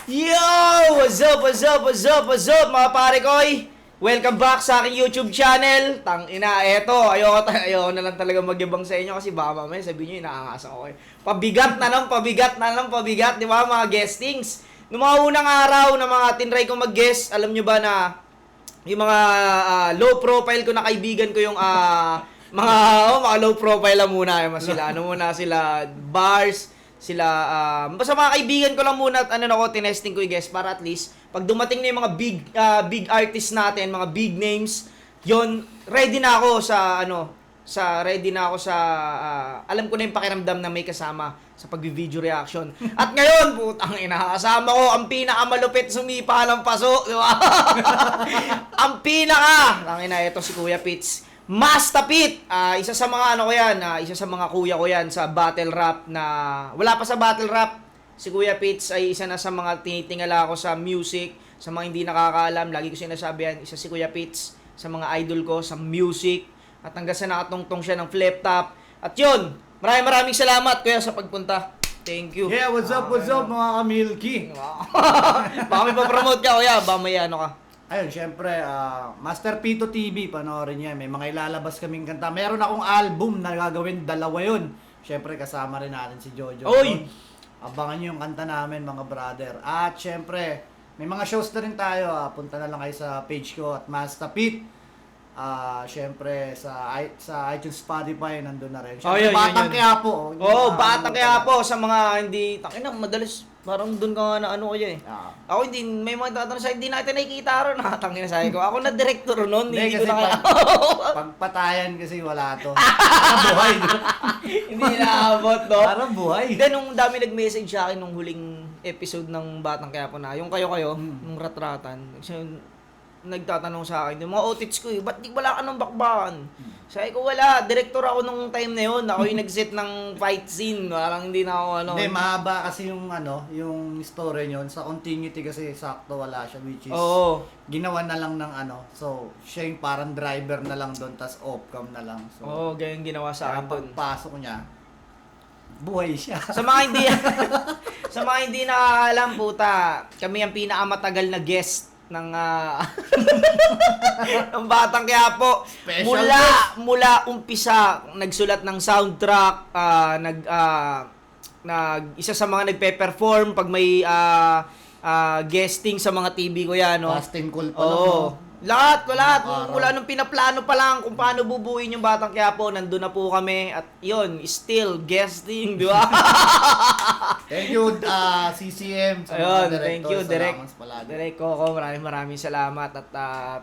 Yo! What's up, what's up, what's up, what's up, mga pare koy? Welcome back sa aking YouTube channel. Tangina, eto, ayoko na lang talaga magyabang sa inyo kasi baka mamaya sabihin nyo, inaangasan ko kayo. Pabigat na lang, pabigat, di ba, mga guestings? Noong mga unang araw na mga tinry ko mag-guest, alam nyo ba na yung mga low profile ko na kaibigan ko yung mga low profile lang muna sila. Sila bars, sila basta mga kaibigan ko lang muna at tinesting ko i-guess para at least pag dumating na yung mga big artists natin, mga big names, yon ready na ako sa alam ko na yung pakiramdam na may kasama sa pag-video reaction. At ngayon, putang ina, kasama ko ang pinakamalupit sumipa ng paso, di ba? Ang tangina, ito si Kuya Pitts. Master Pit, isa sa mga isa sa mga kuya ko yan sa battle rap na wala pa sa battle rap. Si Kuya Pitts ay isa na sa mga tinitingala ko sa music, sa mga hindi nakakaalam, lagi ko sinasabi yan, isa si Kuya Pitts sa mga idol ko sa music at hanggang sa nakatungtong siya ng flip top. At yun, maraming salamat Kuya sa pagpunta. Thank you. Yeah, what's up mga kamilky? Baka may papromote ka Kuya, baka may ka. Ayun, syempre, Master Pito TV, panoorin niya. May mga ilalabas kaming kanta. Meron akong album na gagawin, 2 yun. Syempre, kasama rin natin si Jojo. Oy! Abangan niyo yung kanta namin, mga brother. At syempre, may mga shows na rin tayo. Punta na lang kayo sa page ko at Master Pit. Syempre, sa iTunes, Spotify, nandun na rin. Syempre, Batang Quiapo. Batang Quiapo sa mga hindi, takina, madalas, parang dun ka nga na kaya eh. Ako hindi, may mga tatanong sa hindi natin nakikita ron, tangina sabi ko. Ako na director nun, hindi ko na kaya. Pagpatayan kasi wala to. Parang buhay. Hindi naabot, no? Parang buhay. Then, nung dami nag-message sa akin nung huling episode ng Batang Quiapo na, yung kayo, nung ratratan, nagtatanong sa akin, yung mga otits ko ba't di wala ka ng bakbakan? Sabi ko, wala, director ako nung time na yun. Ako yung nag-set ng fight scene. Parang hindi na ako Hindi, mahaba kasi yung yung story nyo. Sa continuity kasi sakto wala siya, which is ginawa na lang ng So, siya yung parang driver na lang doon, tas off-cam na lang. So, ganyan ginawa sa akin doon. Pagpasok niya, buhay siya. Sa mga hindi nakakaalam, puta, kami ang pinakamatagal na guest ng ng Batang Quiapo. Mula umpisa nagsulat ng soundtrack, isa sa mga nagpe-perform pag may guesting sa mga TV ko yan, no. Casting call pa lang. Lahat. Wala nung pinaplano pa lang kung paano bubuin yung Batang Quiapo, nandun na po kami at yun, still guesting, di ba? Thank you, CCM. Ayun, thank you, Direk Coco. Maraming salamat at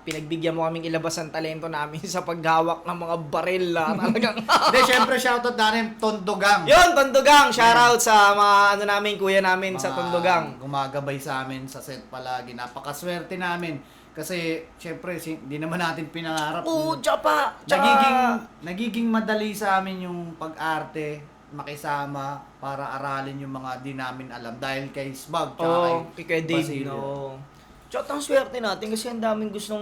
pinagbigyan mo kaming ilabas ang talento namin sa paghawak ng mga baril. Talagang. Hindi, syempre shoutout namin Tondogang. Yun, Tondogang. Shoutout sa mga kuya namin sa Tondogang. Gumagabay sa amin sa set palagi. Napakaswerte namin. Kasi, syempre, di naman natin pinangarap. Tsapa! Nagiging madali sa amin yung pag-arte, makisama, para aralin yung mga di namin alam. Dahil kay Smug, kay Dave, no. Tsaka ang swerte natin kasi ang daming gustong,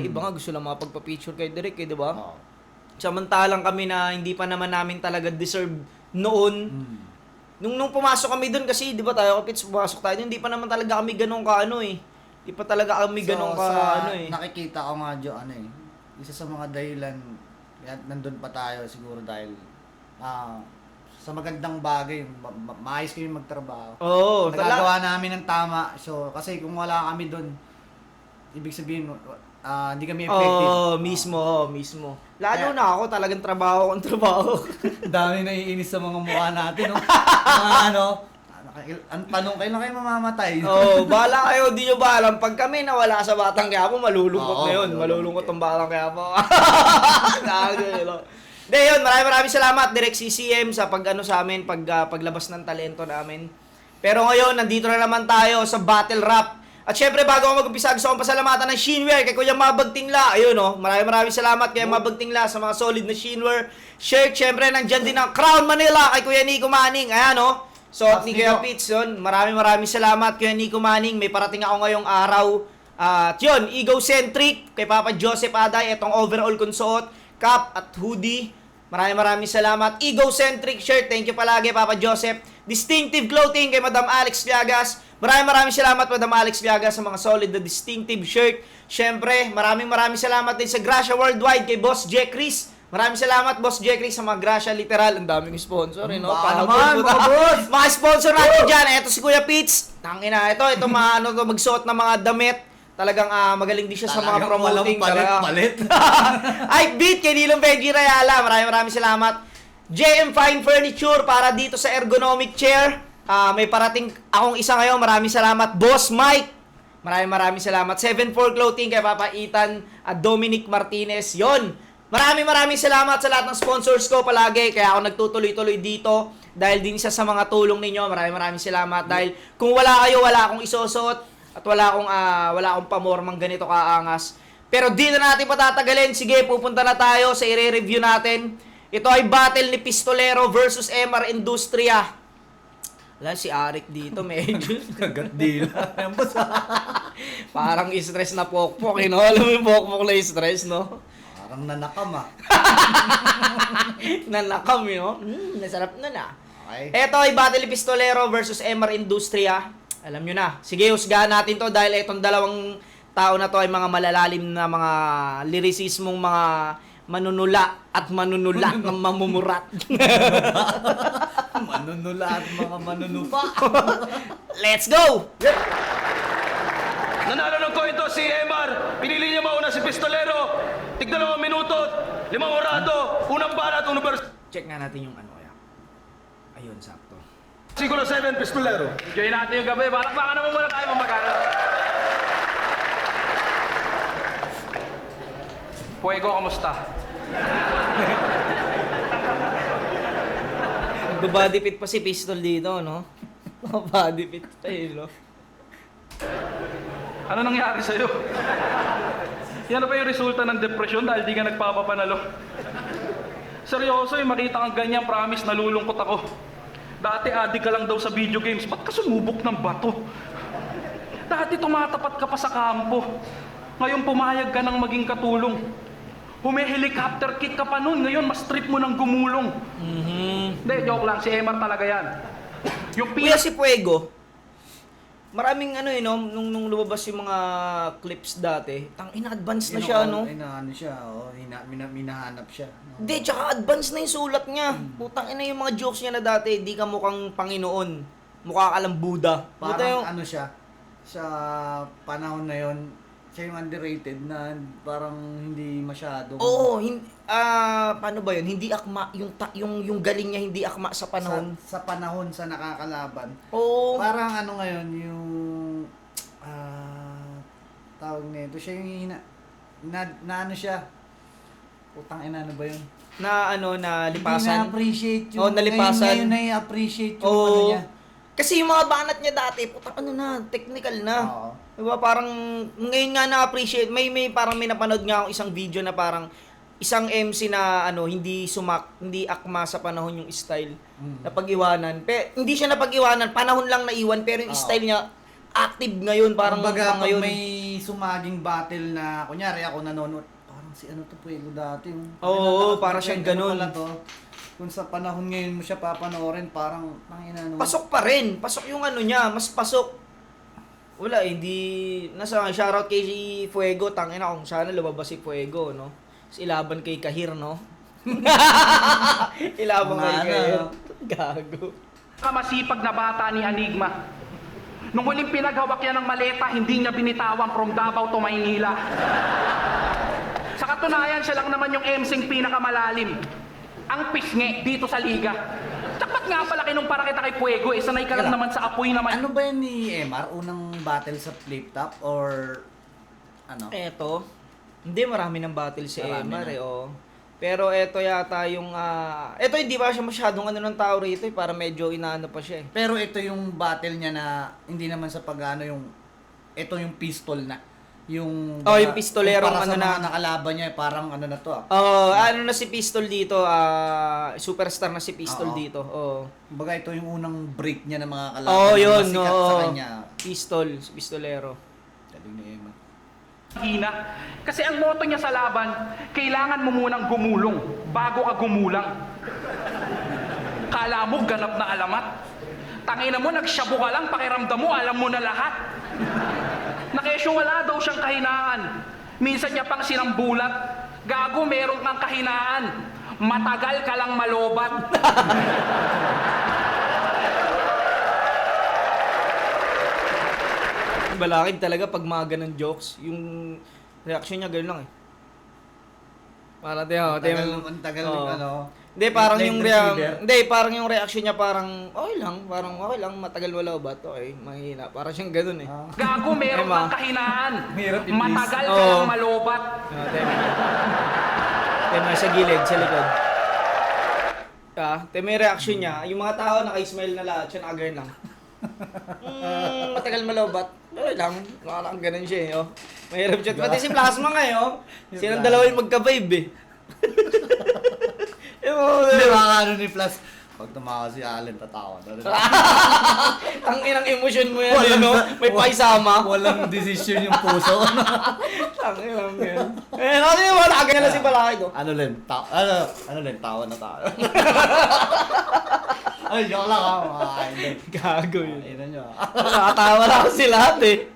iba nga gusto lang makapagpa-picture kay Derek, di ba? Samantalang kami na hindi pa naman namin talaga deserve noon. Nung pumasok kami doon kasi, di ba tayo, kapits pumasok tayo, hindi pa naman talaga kami ganun Di pa talaga kami ganun nakikita ko nga, isa sa mga dahilan, nandun pa tayo siguro dahil sa magandang bagay, maayos kami magtrabaho. Nagagawa namin ng tama. So, kasi kung wala kami doon, ibig sabihin, hindi kami effective. Mismo. Lalo na ako, talagang trabaho. Dami naiinis sa mga mukha natin, no? Ang tanong, kailan kayo mamamatay? Bahala kayo, di nyo ba alam. Pag kami nawala sa Batang Quiapo, malulungkot na yun. Malulungkot ang Batang Quiapo. Hindi, yun. Maraming salamat, Direk CCM, sa sa amin, paglabas ng talento namin. Pero ngayon, nandito na naman tayo sa battle rap. At syempre, bago ako mag-umpisa, gusto kong pasalamatan ng Shinware kay Kuya Mabag Tingla. Ayun, maraming salamat kay Mabag Tingla sa mga solid na Shinware. Shirt, syempre, nandyan din ang Crown Manila kay Kuya Nico Manning. Ayan, So, ni Kuya Pitts, yun. Maraming salamat, Kuya Nico Manning. May parating ako ngayong araw. At yun, egocentric kay Papa Joseph Aday. Itong overall kong suot, cap at hoodie. Maraming salamat. Egocentric shirt. Thank you palagi, Papa Joseph. Distinctive clothing kay Madam Alex Viagas. Maraming salamat Madam Alex Viaga sa mga solid na distinctive shirt. Syempre, maraming salamat din sa Gracia Worldwide kay Boss Jack Chris. Maraming salamat, Boss Jeffrey, sa mga Gracia Literal. Ang daming sponsor, no? Baka naman, mga boss! Mga sponsor natin dyan. Ito si Kuya Pitts. Tangina, ito magsuot ng mga damit. Talagang magaling din siya sa mga promoting. Palit. Ay, beat kay Nilong Veggie Rayala. Maraming salamat. JM Fine Furniture para dito sa ergonomic chair. May parating akong isa ngayon. Maraming salamat, Boss Mike. Maraming salamat. 7-4 Clothing kay Papa Ethan at Dominic Martinez. Yon. Maraming salamat sa lahat ng sponsors ko palagi. Kaya ako nagtutuloy-tuloy dito dahil din siya sa mga tulong ninyo. Maraming salamat dahil kung wala kayo, wala akong isusuot at wala akong pamormang ganito kaangas. Pero di na natin patatagalin. Sige, pupunta na tayo sa i-review natin. Ito ay battle ni Pistolero versus MR Industria. Wala si Arik dito, medyo Kagat dila. parang stress na pokpok, you know? Alam mo yung pokpok na stress, no? Parang nanakam Nanakam, no? Nasarap na. Okay. Ito ay Battle Pistolero versus MR Industria. Alam nyo na. Sige, husgahan natin to dahil itong dalawang tao na to ay mga malalalim na mga lyricismong mga manunula at manunulat ng mamumurat. Manunula at mga manunupa. Let's go! Nanalo ng coin to si MR. Pinili niya mauna si Pistolero. Tig-2 minuto, 5 orado, unang banat, unang verse. Check nga natin yung ano kaya. Ayun, sakto. Siguro 7, Pistolero. Enjoy natin yung gabi. Baka naman muna tayo mamagana. Fuego, kamusta? Body fit pa si Pistol dito, no? Body fit pa no? Ano nangyari sa'yo? Yan na ba yung resulta ng depresyon dahil di ka nagpapapanalo? Seryoso, yung makita kang ganyan, promise, nalulungkot ako. Dati adik ka lang daw sa video games, ba't ka sumubok ng bato? Dati tumatapat ka pa sa kampo. Ngayon pumayag ka ng maging katulong. Hume-helicopter kick ka pa nun, ngayon mas trip mo ng gumulong. Hindi, joke lang, si MR talaga yan. Yung Kuya si Fuego, maraming no, nung lumabas yung mga clips dati, in-advance na siya, no? Minahanap siya. Hindi, tsaka advance na yung sulat niya. Putang ina yung mga jokes niya na dati, di ka mukhang Panginoon. Mukha ka lang Buddha. Buta Parang yung... ano siya, sa panahon na yon, siya yung underrated na parang hindi masyado. Oo, paano ba yun? Hindi akma, yung galing niya hindi akma sa panahon. Sa panahon sa nakakalaban. Oo. Parang ano ngayon, yung tawag nito, siya yung na ano siya, putang ina, ano ba yun? Na lipasan. Hindi na-appreciate yung, Oo, nalipasan. Ngayon na-appreciate yung Oo. ano niya. Kasi yung mga banat niya dati, putang technical na. Oo. Diba, parang ngayon nga na-appreciate, may parang may napanood nga akong isang video na parang isang MC na hindi akma sa panahon yung style. Napag-iwanan. Hindi siya napag-iwanan, panahon lang naiwan, pero yung style niya active ngayon, parang Kumbaga, ngayon. pag may sumaging battle na, kunyari ako nanonood, parang si ano to Fuego dati. Oo, parang siyang ganun. Pala to. Kung sa panahon ngayon mo siya papanoorin, parang Pasok pa rin. Pasok yung niya, mas pasok. Wala, hindi shoutout kay Fuego, tangina kung sana lumabas si Fuego, no? Ilaban kay Kahir, no? Ilaban kay Kahir. Gago. kamasipag na bata ni Enigma. Nung huling pinaghawak niya ng maleta, hindi niya binitawan from Davao to Maynila. Sa katunayan, siya lang naman yung MCing pinakamalalim. Ang pisngi dito sa liga. Dapat nga pala kinumpara kita kay Fuego, sanay ka lang naman sa apoy naman. Ano ba yun ni MR? Unang battle sa flip top or ano? Eto, hindi marami ng battle si Marami Emar na. Pero eto yata yung eto hindi ba siya masyadong ng tao rito para medyo inaano pa siya eh. Pero ito yung battle niya na hindi naman sa pagano yung ito yung pistol na. Yung yung pistolero para sa na mga nakalaban niya parang ano na to ano na si Pistol dito, superstar na si Pistol Oo. dito. Oo. Kumbaga ito yung unang break niya ng mga kalaban. Oh, na yun, masikat no. sa kanya. Pistol, si Pistolero. Galing ni Emma. Hina. Kasi ang motto niya sa laban, kailangan mo munang gumulong bago ka gumulang. Kala mo ganap na alamat. Tangina mo, nagsyabu ka lang, pakiramdam mo, alam mo na lahat. Nakesyo wala daw siyang kahinaan. Minsan niya pang sinambulat, gago, meron kang kahinaan. Matagal ka lang malobat. Balakid talaga pag mga ganun jokes, yung reaction niya gano'n lang eh. Para Ang tagal Oo. ano. Hindi, parang Late yung receiver. hindi, parang yung reaction niya parang okay lang, matagal wala ba to eh, mahina. Parang siyang gano'n eh. Gago, meron Emma. kang kahinaan. Mahirap i-please. Matagal ka Oo. lang malobat. Tema sa gilid, sa likod. Tema yung reaction niya, yung mga tao naka-smile na lahat, siya naka-girl lang. Matagal malobat. Okay lang, parang ganun siya eh. Oh. Mahirap siya. Pati si Plasma nga eh. Oh. Silang dalawa yung magka-vibe eh. Hindi, mga ano ni Plus. Pag tumawa si Allen, tatawa. Ang inang emosyon mo yan, no? May paisama. Walang decision yung puso. Ang inang yan. Eh, ano yung wala? Ganyan lang si Balaki ko. Ano Len, tawa na tayo. Ay, joke lang ha, mga idol. Gago yun. Ayun nyo. Nakatawa na ako si lahat eh.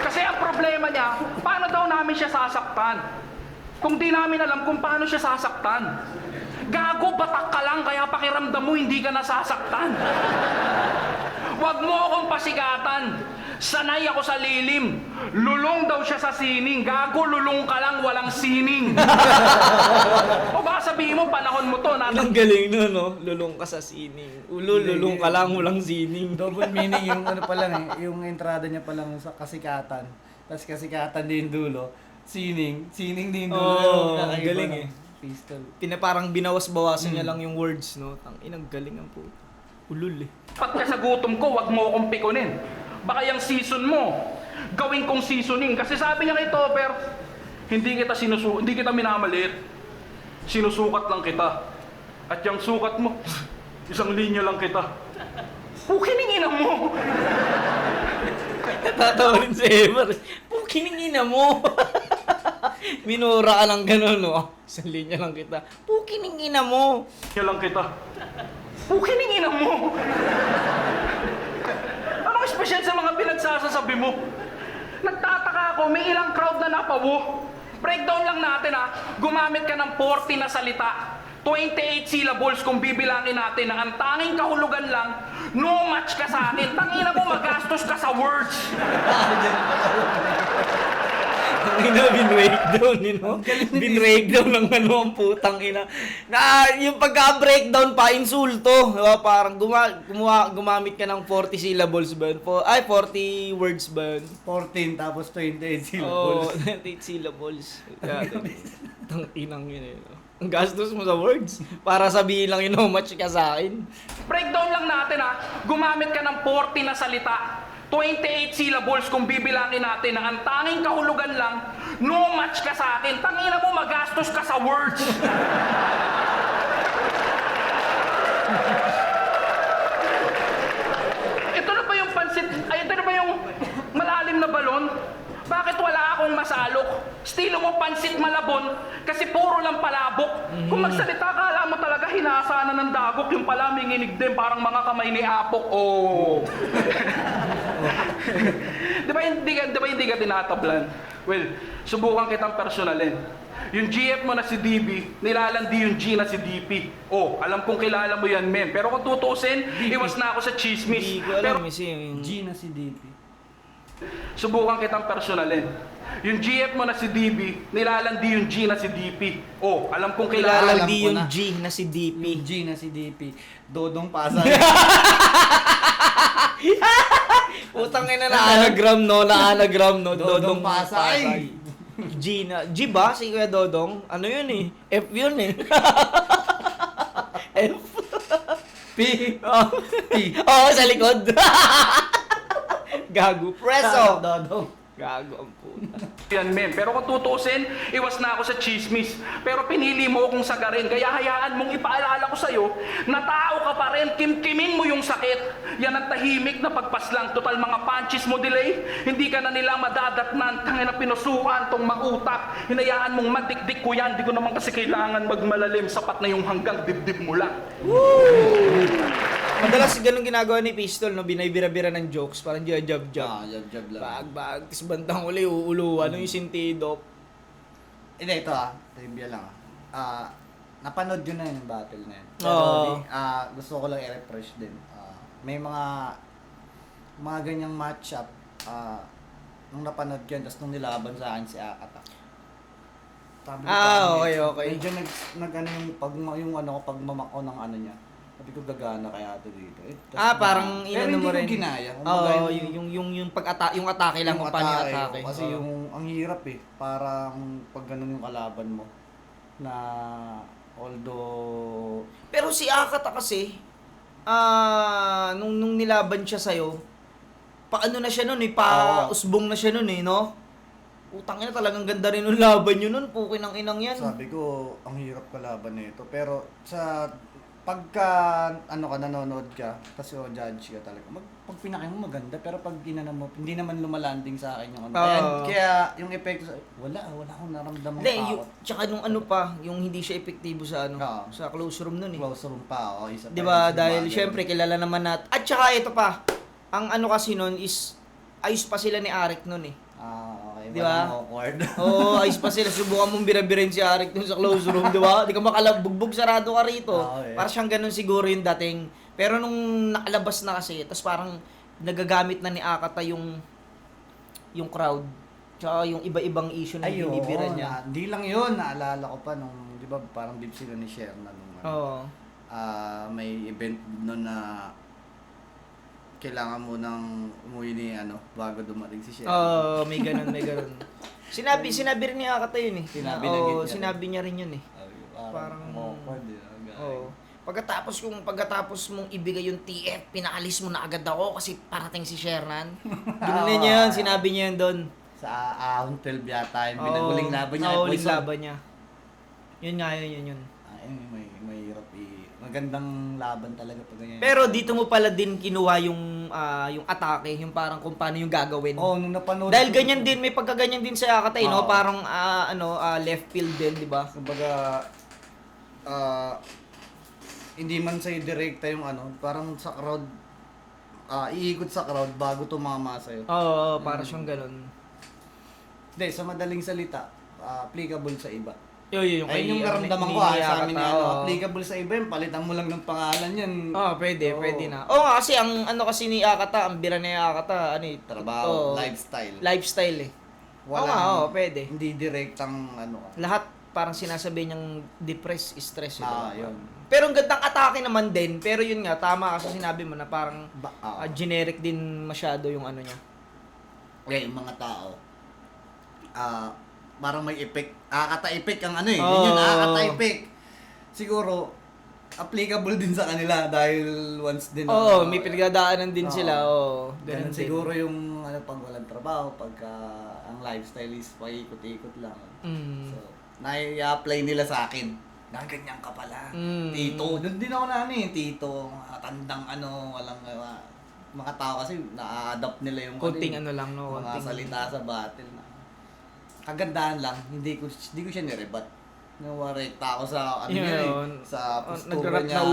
Kasi ang problema niya, paano daw namin siya sasaktan? Kung di namin alam kung paano siya sasaktan. Gago, batak ka lang, kaya pakiramdam mo hindi ka nasasaktan. Huwag mo akong pasigatan. Sanay ako sa lilim. Lulong daw siya sa sining. Gago, lulong ka lang, walang sining. O baka sabihin mo, panahon mo to. Ang galing nun, no? Lulong ka sa sining. Lulong ka lang, walang sining. Double meaning yung ano pa lang eh, yung entrada niya pa lang sa kasikatan. Tapos kasikatan din dulo. Sining din dulo. Oo, Kakaiba galing ng eh. Pistol. Parang binawas-bawasan niya lang yung words, no? Ang inang galing ang puto. Ulul eh. Pagka sa gutom ko, wag mo akong pikunin. Baka yung season mo, gawin kong seasoning. Kasi sabi niya kay Topper, hindi kita minamaliit. Sinusukat lang kita. At yung sukat mo, isang linya lang kita. Pukiningin mo! Natatawa rin si Ever. Pukiningina mo. Minura ka lang gano'n, no? Isang linya lang kita. Pukiningina mo. Linya lang kita. Pukiningin mo! Anong espesyal sa mga pinagsasasabi mo? Nagtataka ako, may ilang crowd na napawo. Breakdown lang natin gumamit ka ng 40 na salita. 28 syllables kung bibilangin natin na ang tanging kahulugan lang, no match ka sa akin. Tangina mo, magastos ka sa words. Ang ina, bin-breakdown, you know? Bin-breakdown ng ano ang putang ina. Na, yung pagka-breakdown pa, insulto. Diba? Parang gumamit ka ng 40 syllables ba yun? 40 words ba yun? 14 tapos 28 Oo, syllables. 28 syllables. Tang inang yun eh. Ang gastos mo sa words. Para sabihin lang yun, no match ka sa akin. Breakdown lang natin gumamit ka ng 40 na salita. 28 syllables kung bibilangin natin na ang tanging kahulugan lang, no match ka sa akin. Tangina mo, magastos ka sa words. Ito na ba yung pansit, ito na ba yung malalim na balon? Bakit wala akong masalok? Estilo mo pansit malabon kasi puro lang palabok. Kung magsalita, kala mo talaga hinasa na ng dagok. Yung pala may nginig din, parang mga kamay ni Apok. Oh. Di ba hindi ka tinatablan? Well, subukan kitang personalin. Yung GF mo na si DB, nilalandi yung G na si DP. Oh, alam kong kilala mo yan, men. Pero kung tutusin, iwas na ako sa chismis. Hindi ko alam yung... G na si DP. Subukan kitang personalin. Yung GF mo na si DB, nilalandi yung G na si DP. Oh, alam kong kilala. Kilala di ko yung na. G na si DP. Yung G na si DP. Dodong Pasay. Putang ina na anagram no. Dodong Pasay. G na. G ba? Si Kuya Dodong? Ano yun eh? F yun eh. F. P. Oh. P. Oo, sa likod. Gago. Preso. Dodong. Gago ang puta. yan, men. Pero kung tutuusin, iwas na ako sa chismis. Pero pinili mo akong sagarin. Kaya hayaan mong ipaalala ko sa'yo na tao ka pa rin. Kimkimin mo yung sakit. Yan ang tahimik na pagpaslang. Total mga punches mo delay. Hindi ka na nila madadatnan. Tangin na pinusuan tong mautak. Hinayaan mong madikdik ko yan. Di ko naman kasi kailangan magmalalim. Sapat na yung hanggang dibdib mo lang. Madalas ganun ginagawa ni Pistol, no? Binaybira-bira ng jokes, parang jab-jab. Jab lang. Bag, tis bandang uli, uuluan, ano yung sentido. Hindi, ito trivia lang napanood yun na yung battle na yun. Oo. Gusto ko lang i-refresh din. May mga ganyang matchup, nung napanood yun, tapos nung nilaban sa akin si Akata. Sabi ko, Okay. Medyo nag-ano yung pagmamak ko ng ano niya. Sabi ko gagana kaya ito dito. Parang inano mo rin. Pero hindi ko ginaya. Oo, yung atake lang kung paano yung atake. Kasi ang hirap parang pag ganun yung kalaban mo na although Pero si Akata kasi, nung nilaban siya sa'yo, paano na siya nun usbong na siya nun no? Utang ina, talagang ganda rin yung laban yun nun, pukin ng inang yan. sabi ko ang hirap kalaban nito. Pero pagka nanonood ka, tapos judge ka talaga. Pag pinaki mo maganda, pero pag inano mo, hindi naman lumalanding sa akin yung Kaya yung epekto wala akong naramdaman Hindi, tsaka nung yung hindi siya epektibo sa sa close room nun Close room pa, isa pa. 'Di ba? Dahil syempre kilala naman natin. At tsaka ito pa, ang kasi nun is ayos pa sila ni Arik nun okay. Di ba? Awkward. Oo, ayos pa sila. Subukan mong birabirin si Arik dun sa close room, di ba? Di ka makalabugbog, sarado ka rito. Para siyang ganun siguro yung dating. Pero nung nakalabas na kasi, tapos parang nagagamit na ni Akata yung crowd. Tsaka yung iba-ibang issue na binibira niya. Hindi lang yun. Naalala ko pa nung, di ba, parang beef sila ni Sherna nung may event nun na kailangan mo nang umuwi ni bago dumating si Sherna. May ganun. Sinabi rin ni Akata yun Sinabi niya rin yun Parang awkward Pagkatapos mong ibigay yung TF, pinaalis mo na agad ako kasi parating si Shernan. Ganun niya yun, sinabi niya yun doon. Sa Ahon 12 yata, yung binaguling laban niya. Huling laban niya. Yun nga, yun. May hirap magandang laban talaga pag ganyan. Pero dito mo pala din kinuha yung atake, yung parang kung paano yung gagawin. Nung napanood. Dahil ganyan din, may pagkaganyan din sa Akata, no? Parang left field din, di ba? Kumbaga, hindi man sa'yo direkta yung parang sa crowd, iikot sa crowd bago tumama sa'yo. Oo, para siyang ganun. Hindi, sa madaling salita, applicable sa iba. Yung naramdaman ko sa amin applicable sa iba yun, palitan mo lang ng pangalan yan. Pwede na. Kasi ang kasi ni Akata, ang bira ni Akata, trabaho, lifestyle pwede. Hindi direktang Lahat parang sinasabi niyang depressed, stress. Yun. Pero ang gandang atake naman din, pero yun nga, tama kasi sinabi mo na parang generic din masyado yung niya. Yung mga tao, parang may effect. Akata-effect ang yun, akata-effect. Siguro, applicable din sa kanila dahil once din. May pinagdadaanan din sila. Ganun siguro yung pag walang trabaho, pagka ang lifestyle is paikot-ikot lang. So, nai-apply nila sa akin. Ganyan ka pala. Tito. Doon din ako tito, tandang walang mga tao kasi na-adapt nila yung konting lang, no? Mga salita sa battle na. Kagandahan lang, hindi ko siya nirebat. Nawarekta ako sa sa postura niya.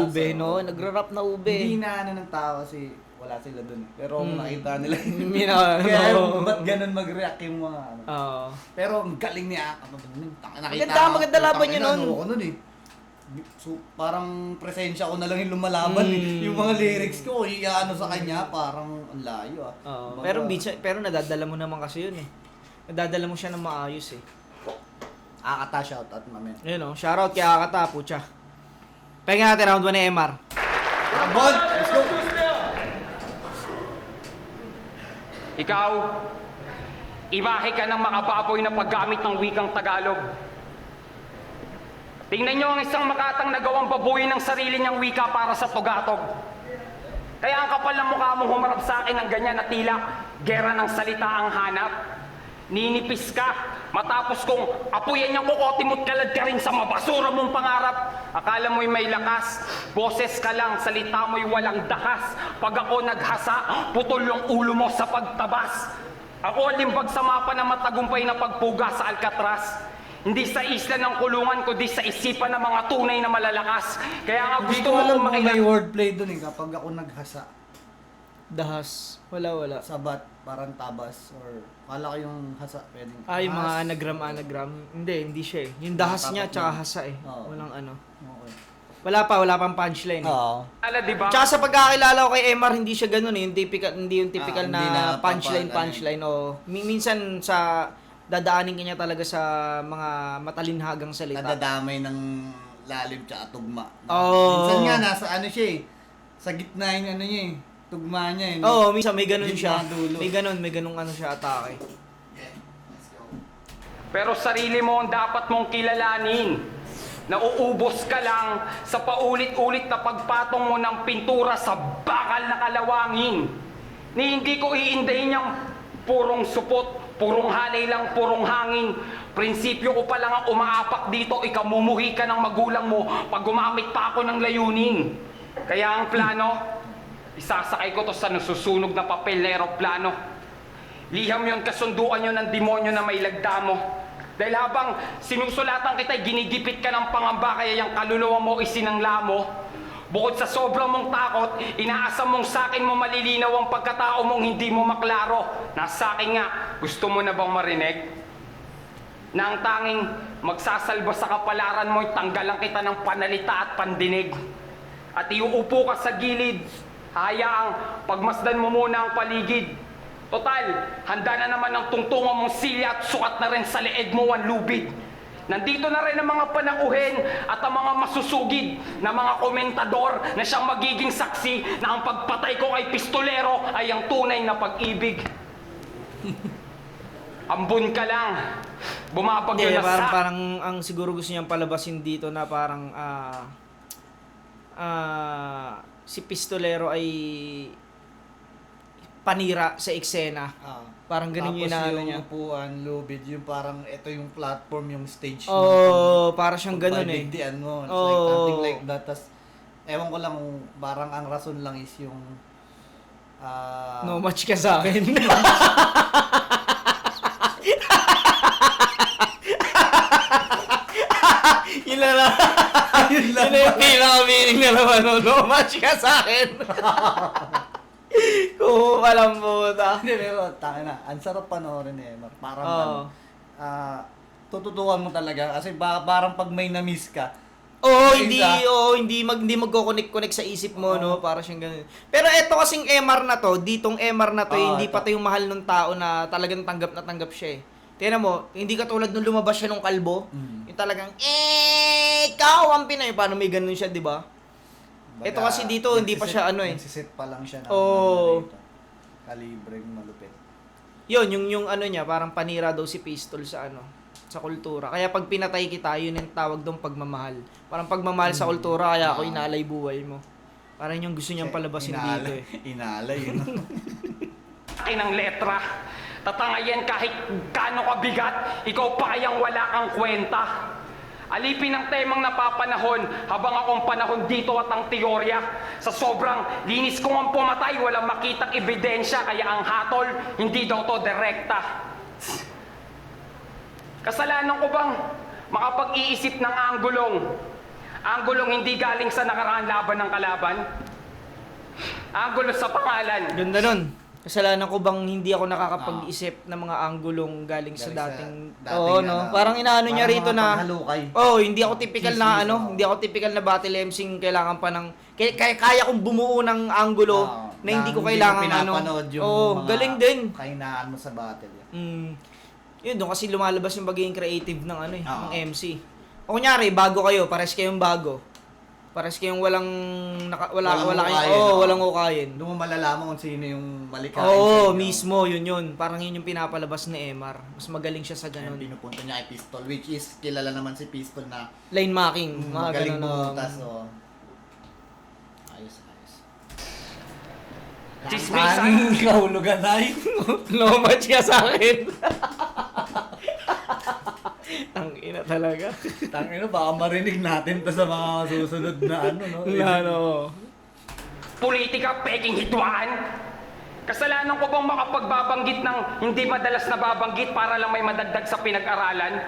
Nagra-rap na ube. Hindi na ng tao kasi wala sila doon. Pero kung nakita nila, kaya ba't ganun mag-react yung mga Pero ang galing niya. Maganda laban niya nun. So, parang presensya ko na lang yung lumalaban. Yung mga lyrics ko, sa kanya, parang ang layo Pero nadadala mo naman kasi yun Nadadala mo siya ng maayos Akata, shoutout namin. Shoutout kay Akata, pucha. Pahinga natin round 1 ni MR. Ball! Let's go! Ikaw, imahe ka ng makababoy na paggamit ng wikang Tagalog. Tingnan nyo ang isang makatang nagawang babuyin ng sarili niyang wika para sa tugatog. Kaya ang kapal ng mukha mo humarap sa akin ng ganyan na tila, gera ng salita ang hanap. Ninipis ka. Matapos kong apuyan niyang kukotimot kalad ka rin sa mabasura mong pangarap. Akala mo'y may lakas. Boses ka lang, salita mo'y walang dakas. Pag ako naghasa, putol yung ulo mo sa pagtabas. Ako ang limbag sa mapa na matagumpay na pagpuga sa Alcatraz. Hindi sa isla ng kulungan, kundi sa isipan ng mga tunay na malalakas. Kaya nga Hindi gusto ko mo alam kung may makilala. wordplay dun eh, kapag ako naghasa. Dahas. Wala. Sabat, parang tabas, or kala ko yung hasa, pwedeng Ay, yung mga has. anagram. Hindi siya eh. Yung dahas niya, Dapat tsaka lang. hasa eh. Oo. Walang ano. Okay. Wala pang punchline eh. Oo. Diba? Tsaka sa pagkakilala ko kay MR, hindi siya ganun eh. Hindi yung typical hindi na na punchline. O, minsan sa dadaanin kanya talaga sa mga matalinhagang salita. Nadadamay ng lalim tsaka tugma. Oo. Minsan nga, nasa ano siya eh, sa gitna yung ano niya eh, tugma niya eh. no? Oo, minsan may ganun siya. Gitna dulo. May ganun ano siya atake. Pero sarili mo ang dapat mong kilalanin. Nauubos ka lang sa paulit-ulit na pagpatong mo ng pintura sa bakal na kalawangin. Ni hindi ko iindahin yung purong supot, purong halay lang, purong hangin. Prinsipyo ko pa lang ang umaapak dito, ikamumuhi ka ng magulang mo pag gumamit pa ako ng layunin. Kaya ang plano, isasakay ko to sa nasusunog na papel na eroplano. Liham yon kasunduan yun ng demonyo na may lagda mo. Dahil habang sinusulatan kita, ginigipit ka ng pangamba, kaya yung kaluluwa mo isinangla mo. Bukod sa sobrang mong takot, inaasam mong sakin mo malilinaw ang pagkatao mong hindi mo maklaro. Nasa akin nga, gusto mo na bang marinig? Na ang tanging magsasalba sa kapalaran mo'y tanggalan kita ng panalita at pandinig. At iuupo ka sa gilid, hayaang pagmasdan mo muna ang paligid. Total, handa na naman ang tungtungan mong silya at sukat na rin sa leeg mo ang lubid. Nandito na rin ang mga panauhin at ang mga masusugid na mga komentador na siyang magiging saksi na ang pagpatay ko kay pistolero ay ang tunay na pag-ibig. Ambon ka lang. Bumabagyo Hindi, na parang ang siguro gusto niyang palabasin dito na parang si Pistolero ay panira sa eksena. Parang ganun yung inaano niya. Tapos yung upuan, lubid, yung parang ito yung platform, yung stage. Oo, para siyang ganun eh. Pagbibigtian mo. It's Oo. like something like that. Tas, ewan ko lang, parang ang rason lang is yung No match ka sa akin. Yun na lang. Yun na yung pinaka-meaning na naman. No match ka sa akin. Kung alam mo ta. Hindi, pero tanga na. Ang sarap panoorin eh. Parang Oo. tututukan mo talaga. Kasi parang pag may na-miss ka, Oo, Isa. hindi magko-connect sa isip mo, no? Para siyang ganun. Pero eto kasing MR na to, ditong MR na to, hindi ito. pa to yung mahal ng tao na talagang tanggap na tanggap siya eh. Tingnan mo, hindi katulad nung lumabas siya nung kalbo, yung talagang, ikaw ang Pinoy. Paano may ganun siya, di ba? Ito kasi dito, hindi pa siya ano eh. Nagsiset pa lang siya ng Oo. kalibreng malupit. Yun, yung ano niya, parang panira daw si Pistol sa sa kultura. Kaya pag pinatay kita, yun yung tawag doon pagmamahal. Parang pagmamahal sa kultura, kaya ako inaalay buhay mo. Parang yung gusto niyang palabasin dito eh. Inaalay, yun. akin ang letra. Tatangayan kahit gaano kabigat, ikaw pa kayang wala kang kwenta. Alipin ang temang napapanahon habang akong panahon dito at ang teorya. Sa sobrang linis kong ang pumatay, walang makitang ebidensya, kaya ang hatol, hindi daw to direkta. Kasalanan ko bang makapag-iisip ng anggulong? Anggulong hindi galing sa nakaraang laban ng kalaban? Anggulo sa pangalan. Ganda nun. Kasalanan ko bang hindi ako nakakapag-isip ng mga anggulong galing sa dating... Oo, no? Parang inaano niya rito na... hindi ako typical na hindi ako typical na battle emcing, kailangan pa ng... Kaya kong bumuo ng anggulo na hindi ko kailangan galing din. Kahinaan mo sa battle. Yun, doon kasi lumalabas yung pagiging creative ng ng MC. O kunyari, bago kayo, pares kayong bago. Pares kayong walang walang ukayin. Doon mo malalaman kung sino yung malikain Oo, mismo, yun. Parang yun yung pinapalabas ni MR. Mas magaling siya sa ganun. Pinupunta niya kay Pistol, which is kilala naman si Pistol na Line marking, mga magaling ganun. bumuntas. Ayos. Chismisan. Kahulugan ay. No match ka sa akin. ina talaga. Tangina, baka marinig natin to sa mga susunod na ano, no? Ano? Politika, peking hidwaan? Kasalanan ko bang makapagbabanggit ng hindi madalas nababanggit para lang may madagdag sa pinag-aralan?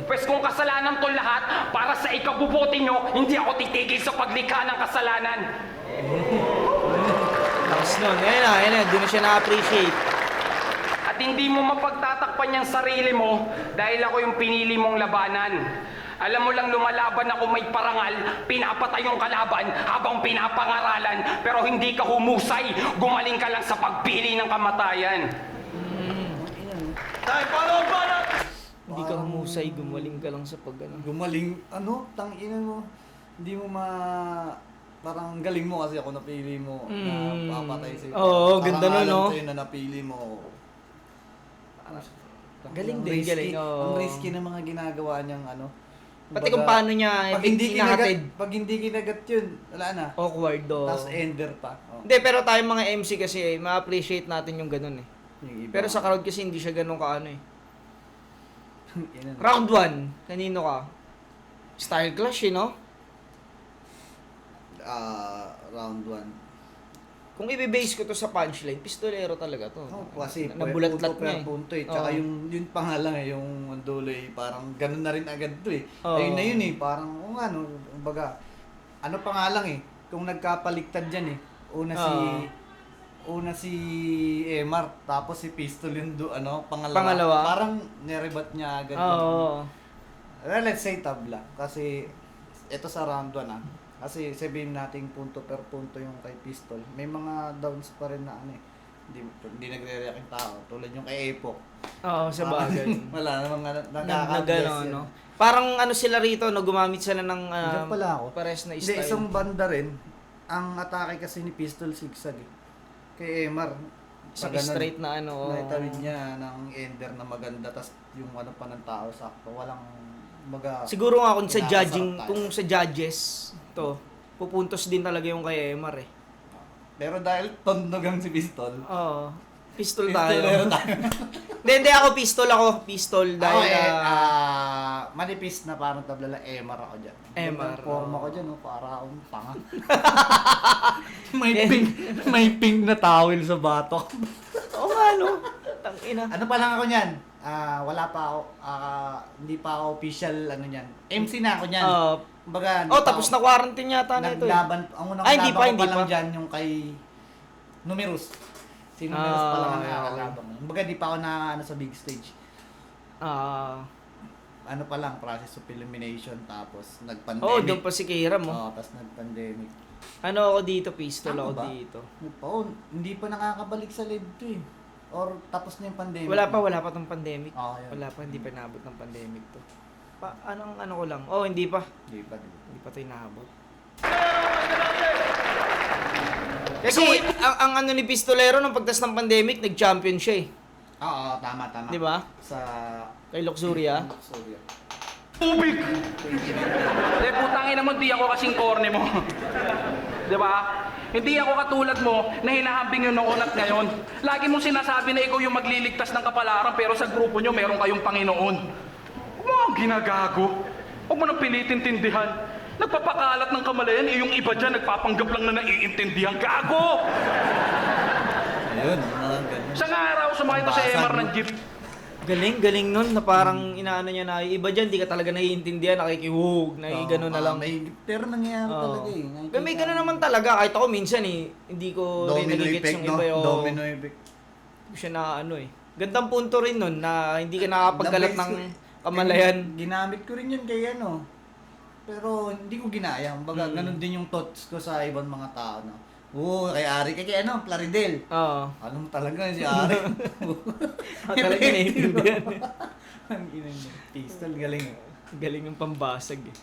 Pwes kung kasalanan to lahat, para sa ikabubuti nyo, hindi ako titigil sa paglikha ng kasalanan. Tapos nun, ayun na, doon na siya na-appreciate. At hindi mo mapagtatakpan yung sarili mo dahil ako yung pinili mong labanan. Alam mo lang lumalaban ako may parangal, pinapatay yung kalaban habang pinapangaralan. Pero hindi ka humusay, gumaling ka lang sa pagpili ng kamatayan. Time, follow, banat! Hindi ka humusay, gumaling ka lang sa pag-ano. Gumaling, tangina mo. Hindi mo parang galing mo kasi ako napili mo na papatay sa'yo. Oo, ganda nun, no? Parang sa'yo na napili mo. Galing Ang din, risky- galing. Oo. Ang risky ng mga ginagawa niyang Pati kung paano niya pag hindi inahatid. pag hindi kinagat yun, wala na. Awkward, do. Tapos ender pa. Oh. Hindi, pero tayong mga MC kasi, ma-appreciate natin yung ganun eh. Yung iba. Pero sa crowd kasi hindi siya ganun kaano eh. Ina na. Round 1, kanino ka? Style clash eh, no? Round 1. Kung i-base ko to sa punchline, pistolero talaga to. Kasi Nabulatlat punto niya per eh. punto eh. Tsaka Oo. yung pangalan eh, yung dulo eh, parang ganun na rin agad to eh. Oo. Ayun na yun eh, parang baga, ano pa nga lang eh, kung nagkapaliktad dyan eh. Una si Emar, tapos si Pistol yung pangalawa. Parang nerebat niya agad. Oo. Well, let's say tabla. Kasi ito sa round 1 ah. Kasi sabihin natin punto per punto yung kay Pistol. May mga downs pa rin na hindi nagre-react yung tao. Tulad yung kay Epok. Oo, sa bagay. Wala namang Nagano, no? Parang ano sila rito, no? Gumamit sila ng Diyan pala ako. pares na Hindi, style. isang banda rin. Ang atake kasi ni Pistol zigzag eh. Kay Emar. Isang pag ganun, straight na ano. naitawid niya ng ender na maganda. Tas yung ano pa ng tao sakto. Walang Siguro nga kung sa kinakasarap judging, tayo. kung sa judges, to, pupuntos din talaga yung kay Emar eh. Pero dahil tondogang si Pistol. Oo. Pistol Pistolero tayo. tayo. Hindi ako. Pistol dahil Manipis na parang tablala Emar ako dyan. Emar, Forma oo. ko dyan, para akong tanga. may pink na towel sa batok. Oo nga, no? Tangina. Ano pa lang ako niyan? Wala pa ako, hindi pa ako official niyan. MC na ako niyan. Kumbaga, Tapos na quarantine yata na ito eh. Naglaban, ang unang Ay, hindi laban pa, ko hindi pa lang pa. dyan yung kay Numerous. Si Numerous pa lang ang okay. nakakalaban ko. Kumbaga, di pa ako na sa big stage. Ano pa lang, process of elimination, tapos nag-pandemic. Oo, doon pa si Kira mo. Oo, tapos nag-pandemic. Ano ako dito, pistol Ano ako ba? dito. Hindi pa nakakabalik sa live to eh. Or tapos na yung pandemic. Wala pa tong pandemic. Yun. Wala pa, hindi pa inabot ng pandemic to. Anong ano ko lang? Hindi pa. Hindi pa. Hindi pa to inabot. Kasi ang ano ni Pistolero nung pagtas ng pandemic, nag-champion siya eh. Oo, tama. Di ba? Sa Kay Luxuria. Sorry. Tubig! Putangin naman, di ako kasing corny mo. Di ba? Hindi ako katulad mo na hinahambing yun noon at ngayon. Lagi mong sinasabi na ikaw yung magliligtas ng kapalaran pero sa grupo nyo meron kayong Panginoon. Huwag mo ang ginagago. Huwag mo nang pilitin tindihan. Nagpapakalat ng kamalayan, yung iba dyan nagpapanggap lang na naiintindihan. Gago! Ayun, mga ganun. Isang araw, sumakay sa MR ng jeep. Galing nun na parang inaano niya na yung iba dyan, di ka talaga naiintindihan, nakikiwog, gano'n na lang. Pero nangyayari talaga eh. Pero may gano'n naman talaga, kahit ako minsan eh, hindi ko rin Domino nagigets effect, yung no? iba. Domino effect. Hindi siya na ano eh. Gandang punto rin nun na hindi ka nakapagkalat ng kamalayan. Ginamit ko rin yun kay ano. Pero hindi ko ginaya. Kumbaga, ganun din yung thoughts ko sa ibang mga tao. No? Kay Ari, kay ano, Plaridel. Oo. Alam mo talaga si Ari. Talaga naiintindihan. Ang ina niya. Pistol, galing. Galing yung pambasag eh.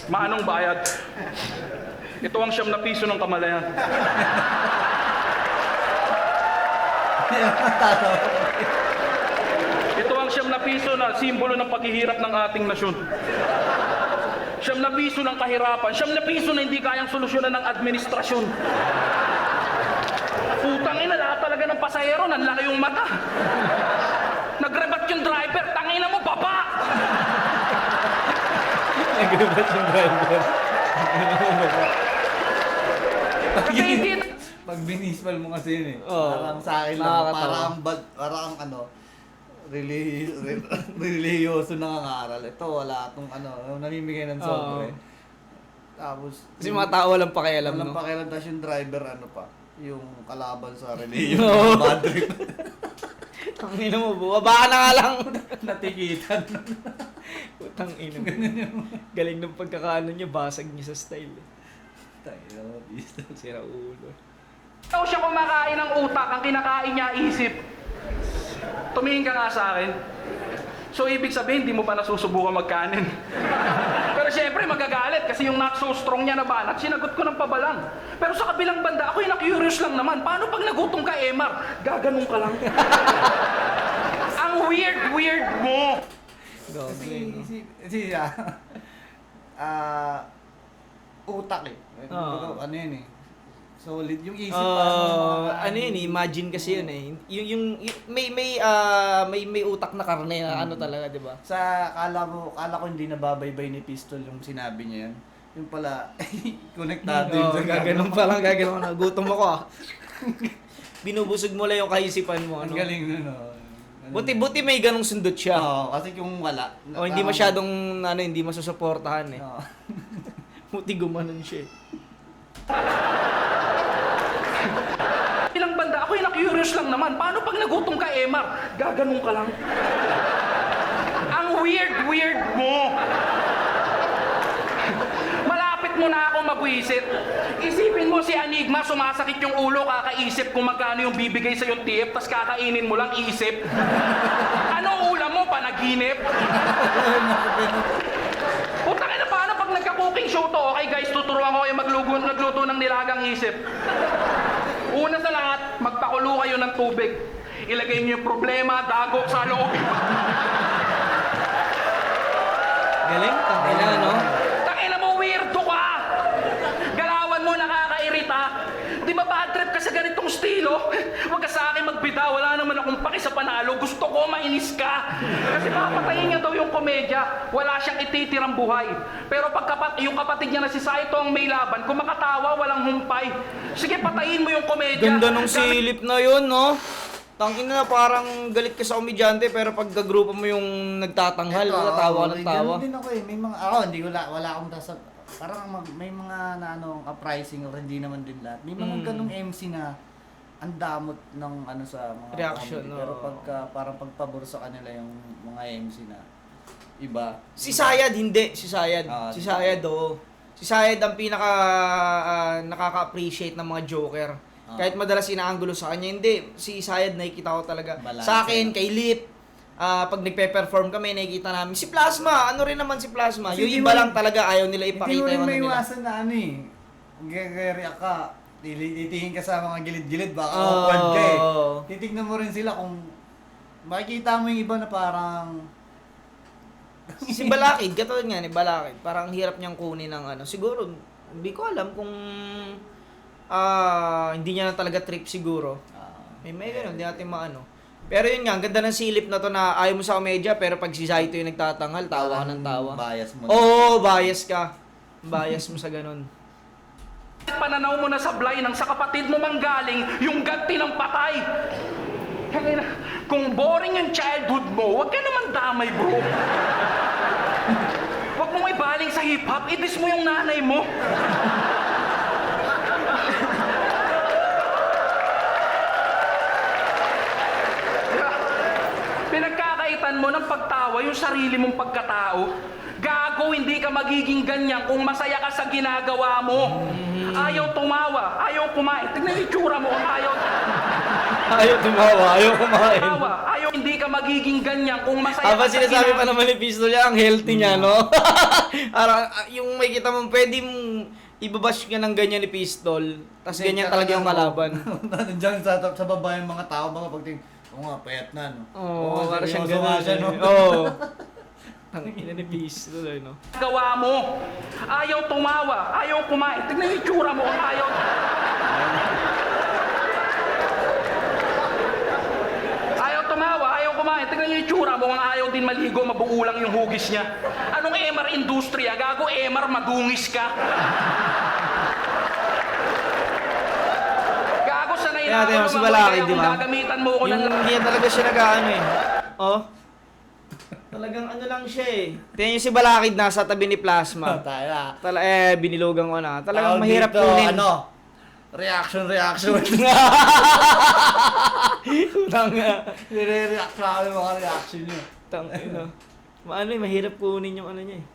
Maanong bayad? Ito ang 9 na piso ng kamalayan. Ito ang 9 na piso na simbolo ng paghihirap ng ating nasyon. 9 na piso ng kahirapan. 9 na piso na hindi kayang solusyonan ng administrasyon. Putang ina, lahat talaga ng pasahero, nanlaki yung mata. Nagrebat yung driver, tangina mo, baba! Nagulat yung driver. Kasi hindi Pag binispal mo kasi yun eh. Oo. Parang sa akin lang, Nakakatawa. parang ano, religyoso nangangaral. Ito, wala itong namimigay ng sobre. Tapos, Kasi mga tao walang pakialam, walang no? pakialam, tapos yung driver, yung kalaban sa religion, Oo. bad trip. Ang ina mo, bumaba ka na nga lang. Natikitan. Putang ina mo. Galing ng pagkakaano niya, basag niya sa style. Tayo, Sira ulo. daw siya kumakain ng utak, ang kinakain niya isip. Tumingin ka nga sa akin. So, ibig sabihin, hindi mo pa nasusubukan magkanin. Pero syempre, magagalit kasi yung not so strong niya na banat, sinagot ko ng pabalang. Pero sa kabilang banda, ako'y na-curious lang naman. Paano pag nagutom ka, Emar? Gaganong ka lang. Ang weird mo. Utak eh. Oo. Ano yun eh. Solid yung isip. Ano yun, imagine kasi yun eh. May utak na karne na ano talaga, di ba? Sa kala ko hindi nababaybay ni Pistol yung sinabi niya yan. Yung pala, konektado yun sa Gaganon pa lang, gaganon na. Gutom ako ah. Binubusog mo lang yung kaisipan mo. Ang Ano? galing nun, Buti may ganong sundot siya. Oo, kasi kung wala. O hindi masyadong, hindi masusuportahan eh. Oo. Buti gumanon siya eh. Ilang banda, ako'y na-curious lang naman. Paano pag nagutom ka, Emar? Gaganong ka lang. Ang weird mo. Malapit mo na ako mabwisit. Isipin mo si Enigma, sumasakit yung ulo, kakaisip kung magkano yung bibigay sa yung tip, tas kakainin mo lang isip. Anong ulam mo? Panaginip? Putang ina, paano pag nagka-cooking show to? Okay guys, tuturuan ko kayo magluto ng nilagang isip. Una sa lahat, magpakulo kayo ng tubig. Ilagay niyo yung problema, dago sa loob. Galing, tangina no? Tangina mo, weirdo ka! Galawan mo, nakakairita. Di ba bad trip ka sa ganitong estilo? Huwag ka sa akin magbida, wala naman akong paki sa panalo. Gusto ko mainis ka. Kasi papatayin niya daw yung komedya. Wala siyang ititirang buhay. Pero pag yung kapatid niya na si Saito ang may laban, kung makatawa, walang humpay. Sige, patayin mo yung komedya. Ganda nung silip na yun, no? Tangin na parang galit ka sa komedyante pero pag kagrupo mo yung nagtatanghal, tawa ng tawa. Ganun din ako eh. May mga, hindi wala akong parang may mga uprising or hindi naman din lahat. May mga ganung MC na ang damot ng sa mga Reaction, comedy. no? Pero parang pagpabor sa kanila yung mga MC na iba. Si Sayad, hindi. Si Sayad. Si Sayad, oo. Si Sayad ang pinaka nakaka-appreciate ng mga joker. Kahit madalas inaanggulo sa kanya, hindi. Si Sayad, nakikita ko talaga. Balance, Sa akin, kay Lip, pag nagpe-perform kami, nakikita namin. Si Plasma, ano rin naman si Plasma. Kasi Yung iba lang talaga ayaw nila Hindi mo ipakita rin yung ano may nila. iwasan na gagaya ka. Titingin ka sa mga gilid-gilid, baka awkward ka eh. Titignan mo rin sila kung makikita mo yung iba na parang Si Balakid, katulad nga ni Balakid, parang ang hirap niyang kunin ng siguro, hindi ko alam kung hindi niya na talaga trip siguro. May ganun, hindi natin maano. Pero yun nga, ang ganda ng silip na to na ayaw mo sa komedya, pero pag si Saito yung nagtatanghal, tawa ka ng tawa. bias mo. Oo, bias ka. Bias mo sa ganun. Pananaw mo na sablay nang sa kapatid mo manggaling yung ganti ng patay. Kung boring yung childhood mo, huwag ka naman damay, bro. Huwag mong ibaling sa hip-hop, idis mo yung nanay mo. Pinagkakaitan mo ng pagtawa yung sarili mong pagkatao. Gago, hindi ka magiging ganyan kung masaya ka sa ginagawa mo. Ayaw tumawa, ayaw kumain. Tignan yung itsura mo kung ayaw Ayaw tumawa, ayaw kumain. tumawa. Ayaw, hindi ka magiging ganyan kung masaya Habang ka sa sinasabi pa ginagawa naman ni Pistol niya, ang healthy niya, no? Yung may kita mo, pwede mong ibabash ka ng ganyan ni Pistol, tapos ganyan talaga yung kalaban. Nandiyan sa baba yung mga tao, mga pagtingin, payat na, no? Oo, para siyang seryoso nga gano'n. siya, no? Oo. Ang ina ni Pistol, no? gawa mo. Ayaw tumawa, ayaw kumain. Tignan yung itsura mo kung ayaw. Ayaw tumawa, ayaw kumain. Tignan yung itsura mo kung ayaw ayaw din maligo, mabuo lang yung hugis niya. Anong MR Industriya? Gago, MR, madungis ka. Gago, sanay na Kaya ako si lumangoy, Balakid, kaya di kung ba? gagamitan mo ko ng... Yung hindi talaga siya nag-ano eh. Oh. Talagang ano lang siya eh. Tingnan niyo si Balakid nasa tabi ni Plasma. Tayo. Binilugan ko na. Talagang Tawag mahirap dito, kunin. Ano? Reaction. Tanga. Nire-react na kami mga reaction nyo. Tanga, ano eh, mahirap kunin yung ano niya eh.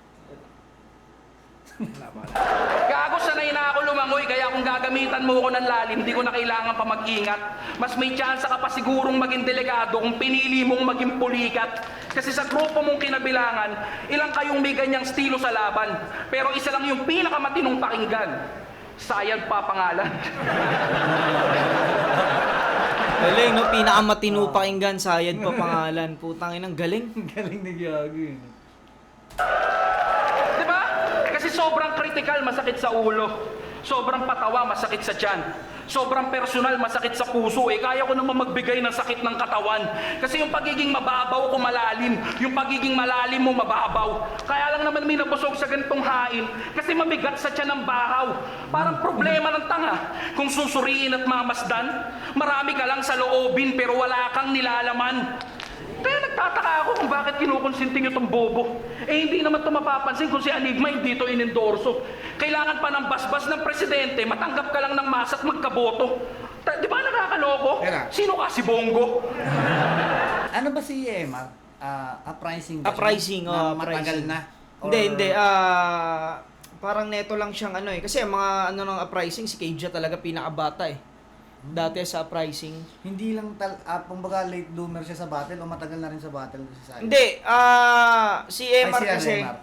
Gago, sanay na ako lumangoy, kaya kung gagamitan mo ko ng lalim, hindi ko na kailangan pa mag-ingat. Mas may tsansa ka pa sigurong maging delikado kung pinili mong maging pulikat. Kasi sa grupo mong kinabilangan, ilang kayong may ganyang estilo sa laban. Pero isa lang yung pinakamatinong pakinggan. Sayad pa pangalan. Galing, no? Pinakamatino pakinggan, sayad pa pangalan. Putang inang galing. Galing ni Giago yun. Di ba? Kasi sobrang critical, masakit sa ulo. Sobrang patawa, masakit sa tiyan. Sobrang personal, masakit sa puso. Kaya ko naman magbigay ng sakit ng katawan. Kasi yung pagiging mababaw ko malalim. Yung pagiging malalim mo mababaw. Kaya lang naman may nabusog sa ganitong hain. Kasi mamigat sa tiyan ng bahaw. Parang problema ng tanga. Kung susuriin at mamasdan, marami ka lang sa loobin pero wala kang nilalaman. Kaya nagtataka ako kung bakit kinukonsinti nyo itong bobo. Hindi naman ito mapapansin kung si Enigma hindi ito inendorso. Kailangan pa ng basbas ng presidente, matanggap ka lang ng masa at magkaboto. Di ba nakakaloko? Kaya. Sino ka? Si Bongo? Ano ba si Emma? Uprising ba siya? Uprising, Na oh, matagal Uprising. na? Or- Hindi. Parang neto lang siyang ano eh. Kasi ang mga ano ng Uprising, si Keija talaga pinakabata eh. Dati sa Uprising. Hindi lang kumbaga late bloomer siya sa battle o matagal na rin sa battle si Sayad? Hindi, si Emar Ay, kasi, Emar.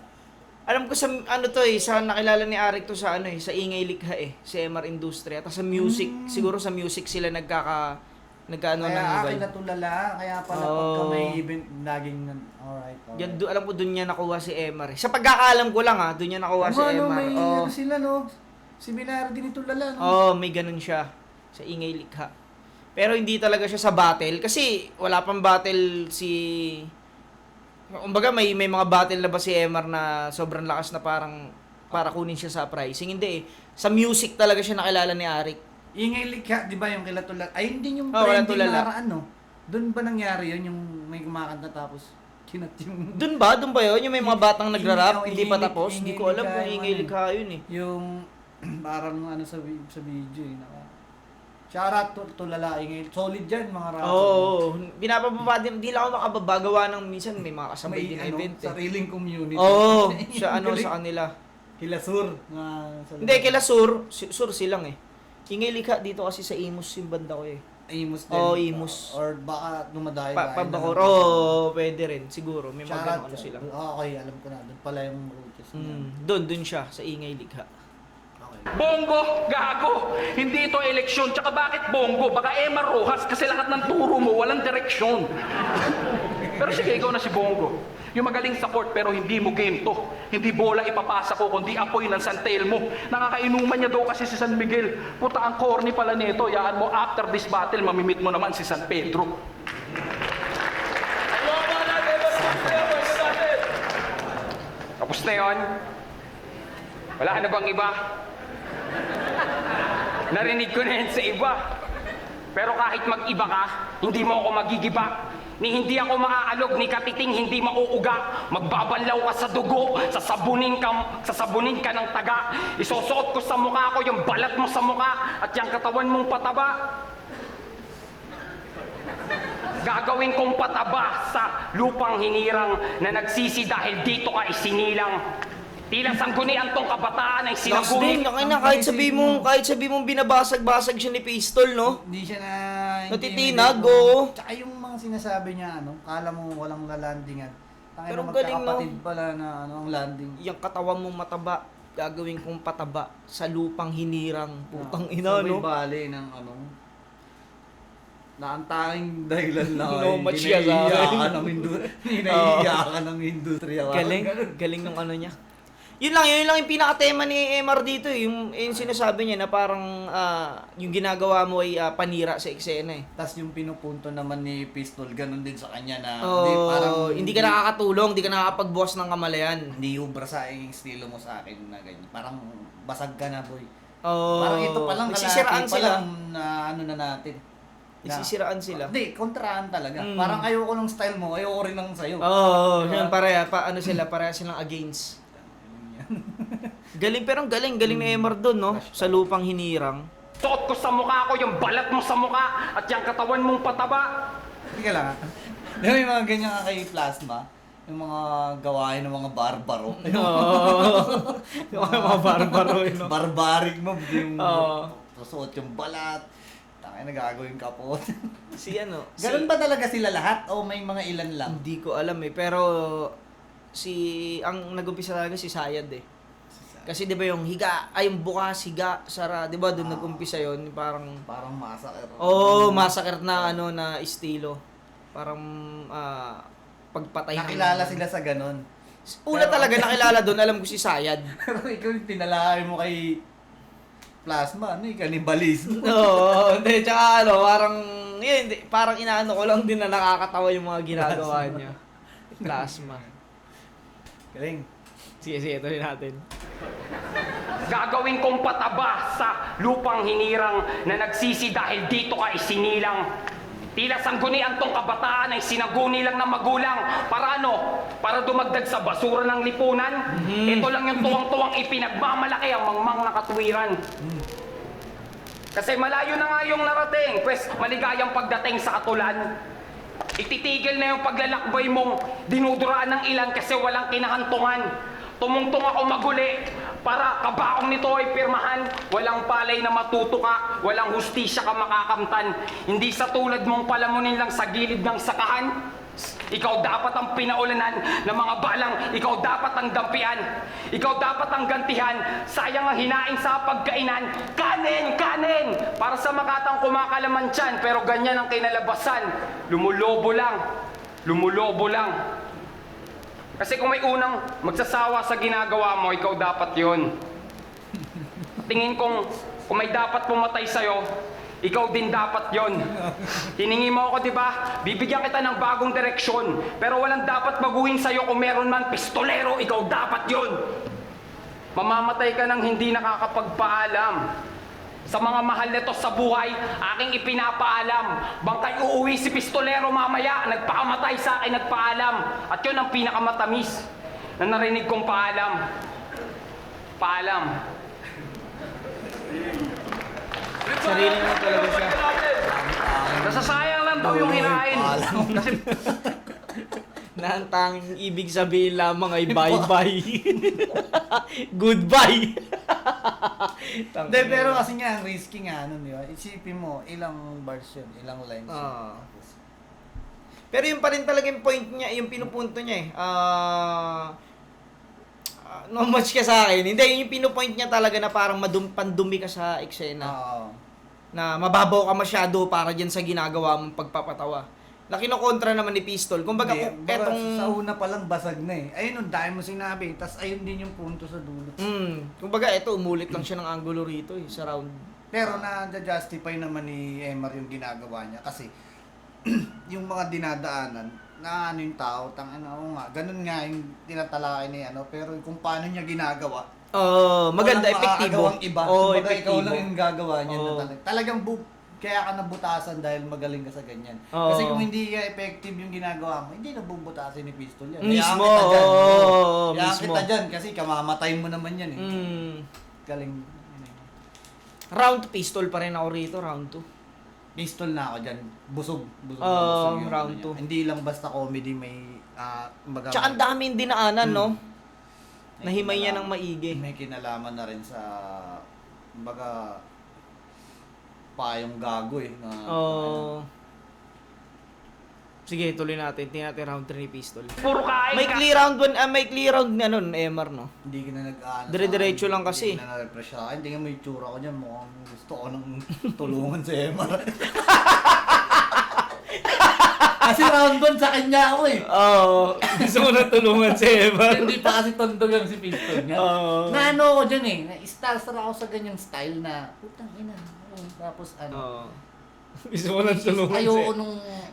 alam ko sa, ano to eh, sa nakilala ni Arik to sa ano eh, sa Ingay Likha eh, si Emar Industria. Tapos sa music, siguro sa music sila nagkaano Kaya ng akin vibe. na tulala, kaya pala Oo. pagka may event, laging alright. Yan, alam ko doon niya nakuha si Emar eh. Sa pagkakaalam ko lang doon niya nakuha si Ano, Emar. may Oh. ano sila no? Seminar din ni tulala no? Oo, may ganun siya sa Ingay Likha. Pero hindi talaga siya sa battle kasi wala pang battle si kumbaga may mga battle na ba si Emar na sobrang lakas na parang para kunin siya sa Uprising. Hindi eh. Sa music talaga siya nakilala ni Arik. Ingay Likha, di ba yung kila tulala? Ay, hindi yung Oh, wala trending tulala. na ano? Doon ba nangyari yun? Yung may kumakanta tapos kinat yung... Doon ba yun? Yung may mga batang nagra-rap, Ingay- hindi pa Ingay- tapos? Hindi ko alam Ingay kung Likha Ingay yung ano Likha yun eh. Yung parang ano sa video eh. Shoutout tulala Ingay. Solid yan mga rapper. Oo, pinapababa din. Hindi lang ako makababagawa ng minsan may mga kasabay din na event eh. Sariling community. Oo, sa ano Galing. sa kanila. Kilasur. Hindi, kila Sur silang eh. Ingay Likha dito kasi sa Imus yung banda ko eh. Imus din. Oo, Imus. Or baka dumadayo. Pabakor. Oo, pwede rin. Siguro. May mga Shoutout. ano sila. Okay, alam ko na. Doon pala yung routes. Doon siya. Sa Ingay Likha. Bongo, gago. Hindi ito eleksyon. Tsaka bakit Bongo? Baka Emar Rojas kasi lahat ng turo mo walang direksyon. Pero sige, ikaw na si Bongo. Yung magaling sa court pero hindi mo game to. Hindi bola ipapasa ko kundi apoy ng San Telmo. Nakakainuman niya daw kasi si San Miguel. Puta, ang corny pala nito. Yaan mo after this battle, mamimit mo naman si San Pedro. Tapos na yun. Wala na bang iba? Narinig ko na yan sa iba. Pero kahit mag-iba ka, hindi mo ako magigiba. Ni hindi ako maaalog, ni katiting hindi mauuga. Magbabanlaw ka sa dugo, sasabunin ka ng taga. Isusuot ko sa mukha ko yung balat mo sa mukha at yung katawan mong pataba. Gagawin kong pataba sa lupang hinirang na nagsisi dahil dito ka isinilang. Tila sanggunian tong kabataan ay Last din, sinagunit. kahit sabi mong binabasag-basag siya ni Pistol, no? Hindi siya na... Natitinag, oo. Tsaka yung mga sinasabi niya, kala mo walang lalandingan. Pero Pero galing, no? magkakapatid pala na ang landing. Yung katawan mong mataba, gagawin kong pataba sa lupang hinirang. Putang Ah, ina, sabay no? bali ng na ang tanging dahilan na No ay match siya sa akin. hinahiyakan ng industriya. Galing ng ano niya. Yun lang yung pinaka-tema ni MR dito eh. Yung sinasabi niya na parang yung ginagawa mo ay panira sa eksena eh. Tas yung pinupunto naman ni Pistol, ganun din sa kanya na Hindi ka nakakatulong, hindi ka nakakapagbukas ng kamalayan. Hindi ubra sa yung estilo mo sa akin na ganyan. Parang basag ka na, boy. Oo. Parang ito pa lang, nagsisiraan kalahati pa sila. lang na ano na natin. Nagsisiraan sila. Hindi, kontraan talaga. Parang ayoko ng style mo, ayoko rin ng sayo. Oo, Diba? yun pareha silang against. Galing pero ang galing ni MR doon, no? Sa lupang hinirang. Suot ko sa mukha ko yung balat mo sa mukha at yung katawan mong pataba. Hindi ka lang. Di ba yung mga ganyan ka kay Plasma? Yung mga gawain ng mga barbaro. Oo. Yung mga barbaro, no? Barbaric mo. Yung Oo. suot yung balat. Tangay na gagawin ka po. Si ano? Ganun ba talaga sila lahat? O may mga ilan lang? Hindi ko alam eh, pero ang nag-umpisa talaga si Sayad eh. Kasi 'di ba yung yung bukas, higa, sara, 'di ba doon nag-umpisa 'yon, parang massacre. massacre na na estilo. Parang pagpatay. Nakilala sila sa ganun. Una talaga nakilala doon, alam ko si Sayad. Pero ikaw yung tinalahay mo kay Plasma, cannibalism. Oo, hindi, tsaka parang, parang inaano ko lang din na nakakatawa yung mga ginagawa niya. Plasma. Galing. Sige, tuloy natin. Gagawin kong pataba sa lupang hinirang na nagsisi dahil dito ka isinilang. Tila sanggunian tong kabataan ay sinaguni lang ng magulang. Para ano? Para dumagdag sa basura ng lipunan? Ito lang yung tuwang-tuwang ipinagmamalaki ang mangmang na katwiran. Kasi malayo na nga yung narating, pues maligayang pagdating sa katulan. Ititigil na yung paglalakbay mong dinuduraan ng ilan kasi walang kinahantungan. Tumungtong ako maguli para kabaong nito ay pirmahan. Walang palay na matuto ka, walang hustisya ka makakamtan. Hindi sa tulad mong palamunin lang sa gilid ng sakahan. Ikaw dapat ang pinaulanan ng mga balang, ikaw dapat ang dampian. Ikaw dapat ang gantihan, sayang ang hinain sa pagkainan. Kanin! Kanin! Para sa makatang kumakalaman tiyan, pero ganyan ang kinalabasan. Lumulobo lang. Lumulobo lang. Kasi kung may unang magsasawa sa ginagawa mo, ikaw dapat yon. Tingin kong kung may dapat pumatay sa'yo, ikaw din dapat yon. Hiningi mo ako, di ba? Bibigyan kita ng bagong direksyon. Pero walang dapat baguhin sa'yo kung meron man pistolero, ikaw dapat yon. Mamamatay ka ng hindi nakakapagpaalam. Sa mga mahal nito sa buhay, aking ipinapaalam. Bangkay uuwi si pistolero mamaya, nagpakamatay sa akin, nagpaalam. At yun ang pinakamatamis na narinig kong paalam. Paalam. Sarili naman talaga siya. Nasasayang lang daw yung hinain. Kasi Na ang tanging ibig sabihin lamang ay bye-bye. Goodbye. Hindi, pero kasi nga, ang risky nga, di ba? Isipin mo, ilang bars yun, ilang lines yun. Ah. Pero yun pa rin talaga yung point niya, yung pinupunto niya eh. No much ka sa akin. Hindi, yung pinupoint niya talaga na parang pandumi ka sa eksena. Oo. Na mababaw ka masyado para dyan sa ginagawa mong pagpapatawa. Na kinokontra naman ni Pistol. Kumbaga, Baga, sa una pa lang basag na eh. Ayun, ang dahil mo sinabi. Tapos ayun din yung punto sa dulo. Kumbaga, umulit lang siya ng angulo rito eh, sa round. Pero na-justify naman ni Emar yung ginagawa niya. Kasi, yung mga dinadaanan, na ano yung tao, nga. Ganun nga yung tinatalakay niya, pero kung paano niya ginagawa. Maganda, walang epektibo. makakagawang iba. Oo, Kumbaga, ikaw epektibo. lang yung gagawa niya Oo. na talagang kaya ka nabutasan dahil magaling ka sa ganyan. Oo. Kasi kung hindi ka effective yung ginagawa mo, hindi nabubutasan ni Pistol yan. Mismo, Kaya kita dyan. oo, Kaya mismo. kita dyan kasi kamamatay mo naman yan eh. Galing. Round Pistol pa rin ako rito, round 2. Pistol na ako dyan. Busog. Busog Oo, na busog yung round ano two. niya. Hindi lang basta comedy, may kumbaga, Tsaka ang daming dinaanan, no? may Nahimay niya ng kinalaman- maigi. May kinalaman na rin sa kumbaga payong gago eh. Na, Sige, tuloy natin. Tingnan natin round 3 ni Pistol. puro kain May ka. clear round 1, may clear round na nun, MR, no? Hindi ka na nag-ano. Dire-diretso lang kasi. Hindi ka na nag-refresh sa akin. Tingnan mo yung tsura ko dyan. Mukhang gusto ko ng tulungan sa Emar. Kasi round 1 sa kanya ako eh. Oo. Gusto mo na tulungan si Emar. Hindi pa kasi tondo lang si Pistol nga. Oo. Na ano ako dyan eh. Na-star ako sa ganyang style na, putang ina. Tapos ano. Oo. Gusto mo na tulungan si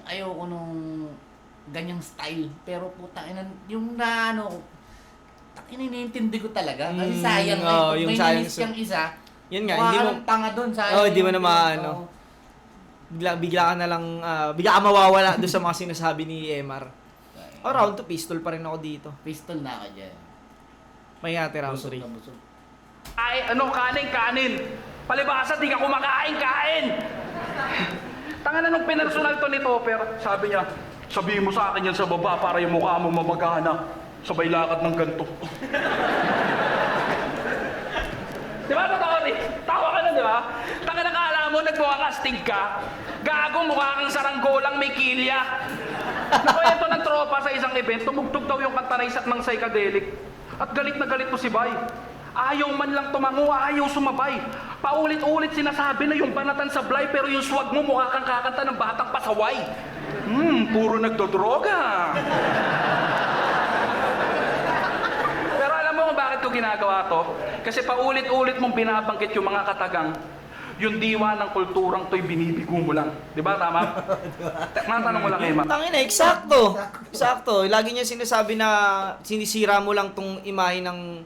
Ayoko nung ganyang style. Pero putang ina, yung na ano, iniintindi ko talaga. Kasi sayang oo, eh. yung Kung sayang may nilis kang isa, Yun nga, mukha hindi ka mo... ng tanga doon. Sayang Oo, hindi mo yung na maano. Oo. Bigla ka na lang, bigla ka mawawala doon sa mga sinasabi ni Emar. O, round 2, pistol pa rin ako dito. Pistol na ako dyan. May ate round Busog 3. na busog. Ay, ano, kanin. Palibasa, di ka kumakain. Tanga na nung pinersonal to ni Topper, sabi niya, sabihin mo sa akin yan sa baba para yung mukha mo mamagana. Sabay lakad ng ganito. Di ba, totoo rin? Tawa ka na, di ba? Tanga na kala mo, nagmukha ka, stig ka. Gago, mukha kang saranggolang may kilya. Nakwento ng tropa sa isang event, tumugtog daw yung kanta ng psychedelic. At galit na galit to si Bay. Ayaw man lang tumango, ayaw sumabay. Paulit-ulit sinasabi na yung banatan sa blay, pero yung swag mo mukha kang kakanta ng batang pasaway. Puro nagdodroga. Pero alam mo kung bakit ko ginagawa to? Kasi paulit-ulit mong binabanggit yung mga katagang, yung diwa ng kulturang to'y binibigo mo lang. Di ba, tama? Matanong ko lang, Emma. Tangina, eksakto. Eksakto. Lagi niya sinasabi na sinisira mo lang tong imahe ng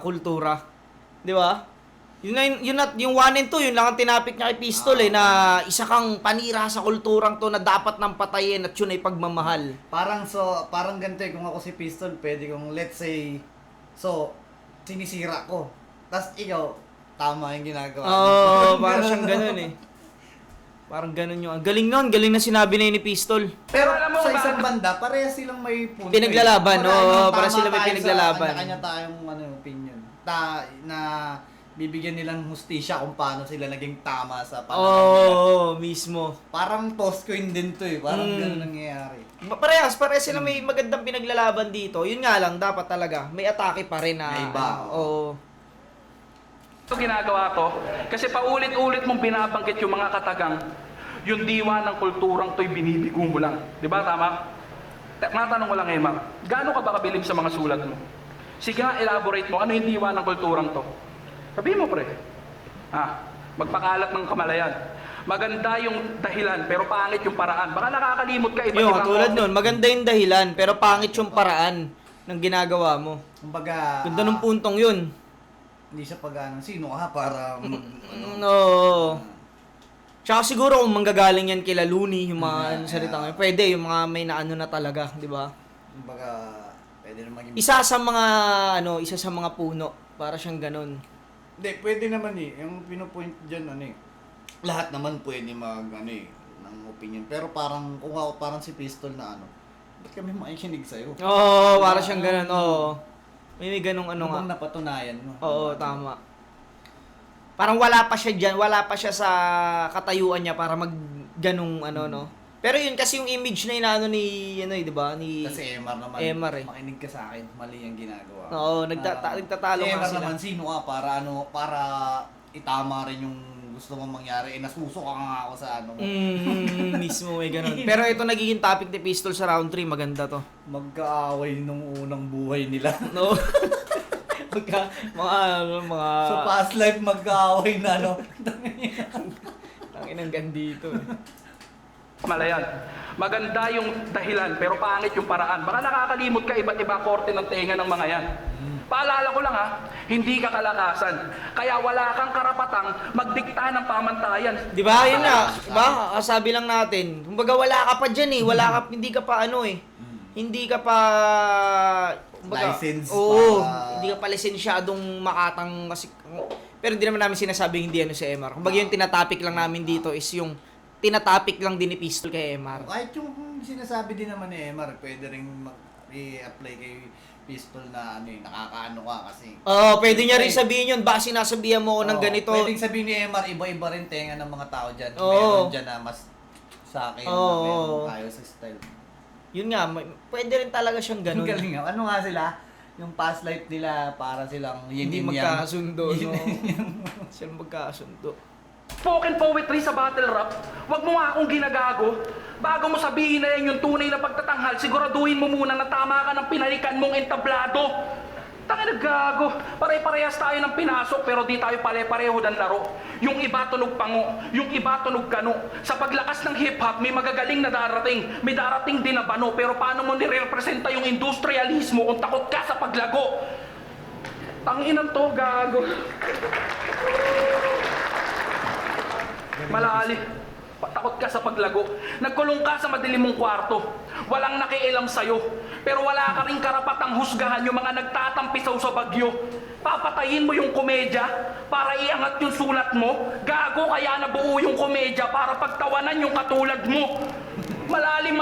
kultura. Di ba? Yung 1 and 2, yun lang ang tinapik niya kay Pistol na isa kang panira sa kulturang to na dapat nang patayin at yun ay pagmamahal. Parang ganito eh, kung ako si Pistol, pwede kong let's say, sinisira ko. Tapos ikaw, tama yung ginagawa. Oo, parang siyang ganun eh. Parang ganun yung... Galing nun, galing na sinabi na yun ni Pistol. Pero Alam mo sa bakit- isang banda, parehas silang may punto. Pinaglalaban, oo, Tama para sila may tayo pinaglalaban. Sa kanya tayong opinion. Na bibigyan nilang hustisya kung paano sila naging tama sa panahon nila. Mismo. Parang toss coin din to eh. Parang ganun nangyayari. Parehas sila may magandang pinaglalaban dito. Yun nga lang, dapat talaga, may atake pa rin na... May iba. Oo. Ito ginagawa to kasi paulit-ulit mong binabanggit yung mga katagang, yung diwa ng kulturang to'y binibigo mo lang. Di ba, tama? Matanong ko lang, Emma, gaano ka ba kabilib sa mga sulat mo? Sige nga, elaborate mo, ano yung diwa ng kulturang to? Sabihin mo, pre. Magpakalat ng kamalayan. Maganda yung dahilan, pero pangit yung paraan. Baka nakakalimot ka iba Yung tulad nun, maganda yung dahilan, pero pangit yung paraan ng ginagawa mo. Kumbaga, Ganda ng puntong yun. hindi siya sino ka para No. Tsaka siguro kung manggagaling yan kila Looney, yung mga salita ngayon, pwede, yung mga may naano na talaga, di ba? kumbaga, pwede na maging... Isa sa mga puno, para siyang ganun. Hindi, pwede naman eh. Yung pinupoint dyan, lahat naman pwede ng opinion. Pero parang, kung ako parang si Pistol na ba't kami makikinig sa'yo? Oo, para siyang ganun, oo. May ganung ano nga. Ano bang napatunayan mo? Oo, tama. Parang wala pa siya dyan, wala pa siya sa katayuan niya para mag ganung no. Pero yun kasi yung image na inaano ni, di ba? Ni Kasi Emar naman, Emar eh. makinig ka sa akin, mali yung ginagawa. Oo, nagtatalo si nga Emar sila. naman, sino ka para itama rin yung gusto mong mangyari. Nasuso ka nga ako sa Mismo may ganun. Pero ito nagiging topic ni Pistol sa round 3, maganda to. Magkaaway nung unang buhay nila. No. mga So past life magkaaway na Tanginang gandito. Malayan. Maganda yung dahilan, pero pangit yung paraan. Baka nakakalimot ka iba't iba korte ng tenga ng mga yan. Paalala ko lang hindi ka kalakasan. Kaya wala kang karapatang magdikta ng pamantayan. Di ba? Yun nga. Diba? Sabi lang natin. Kumbaga wala ka pa dyan eh. Hindi ka pa hindi ka pa... License Oo. pa. Hindi ka pa lisensyadong makatang... Pero hindi naman namin sinasabing hindi si Emar. Kumbaga yung tinatopic lang namin dito is yung tinatopic lang din ni Pistol kay Emar. Kahit yung sinasabi din naman ni Emar, pwede rin i-apply kay Pistol na nakakaano ka kasi. Oo, pwede niya rin sabihin yun. Baka sinasabihan mo ako ng ganito. Pwedeng sabihin ni Emar, iba-iba rin tenga ng mga tao dyan. Oo. Meron dyan na mas sa akin na meron tayo sa style. Yun nga, pwede rin talaga siyang Ang ganun. galing nga. Ano nga sila? Yung past life nila para silang yin Hindi and yang. magkasundo, no? Yin and yang. Silang magkasundo. Spoken poetry sa battle rap? Huwag mo nga akong ginagago. Bago mo sabihin na yan yung tunay na pagtatanghal, siguraduhin mo muna na tama ka ng pinalikan mong entablado. Tangina gago. Pare-parehas tayo ng pinasok pero di tayo pare-pareho ng laro. Yung iba tunog pango, yung iba tunog kano. Sa paglakas ng hip-hop, may magagaling na darating. May darating din na bano. Pero paano mo nirepresenta yung industrialismo kung takot ka sa paglago? Tanginan to, gago. Malalim. Takot ka sa paglago. Nagkulong ka sa madilim mong kwarto. Walang nakialam sa'yo. Pero wala ka rin karapatang husgahan yung mga nagtatampisaw sa bagyo. Papatayin mo yung komedya para iangat yung sulat mo. Gago, kaya nabuo yung komedya para pagtawanan yung katulad mo. Malalim,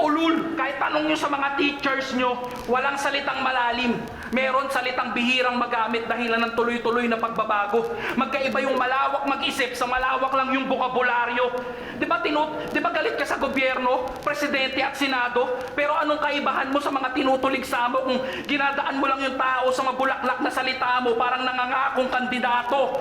ulul. Kahit tanong nyo sa mga teachers nyo, walang salitang malalim. Meron salitang bihirang magamit dahilan ng tuloy-tuloy na pagbabago. Magkaiba yung malawak mag-isip sa malawak lang yung bokabularyo. Di ba galit ka sa gobyerno, presidente at senado? Pero anong kaibahan mo sa mga tinutulig sa mo kung ginadaan mo lang yung tao sa mabulaklak na salita mo parang nangangakong kandidato?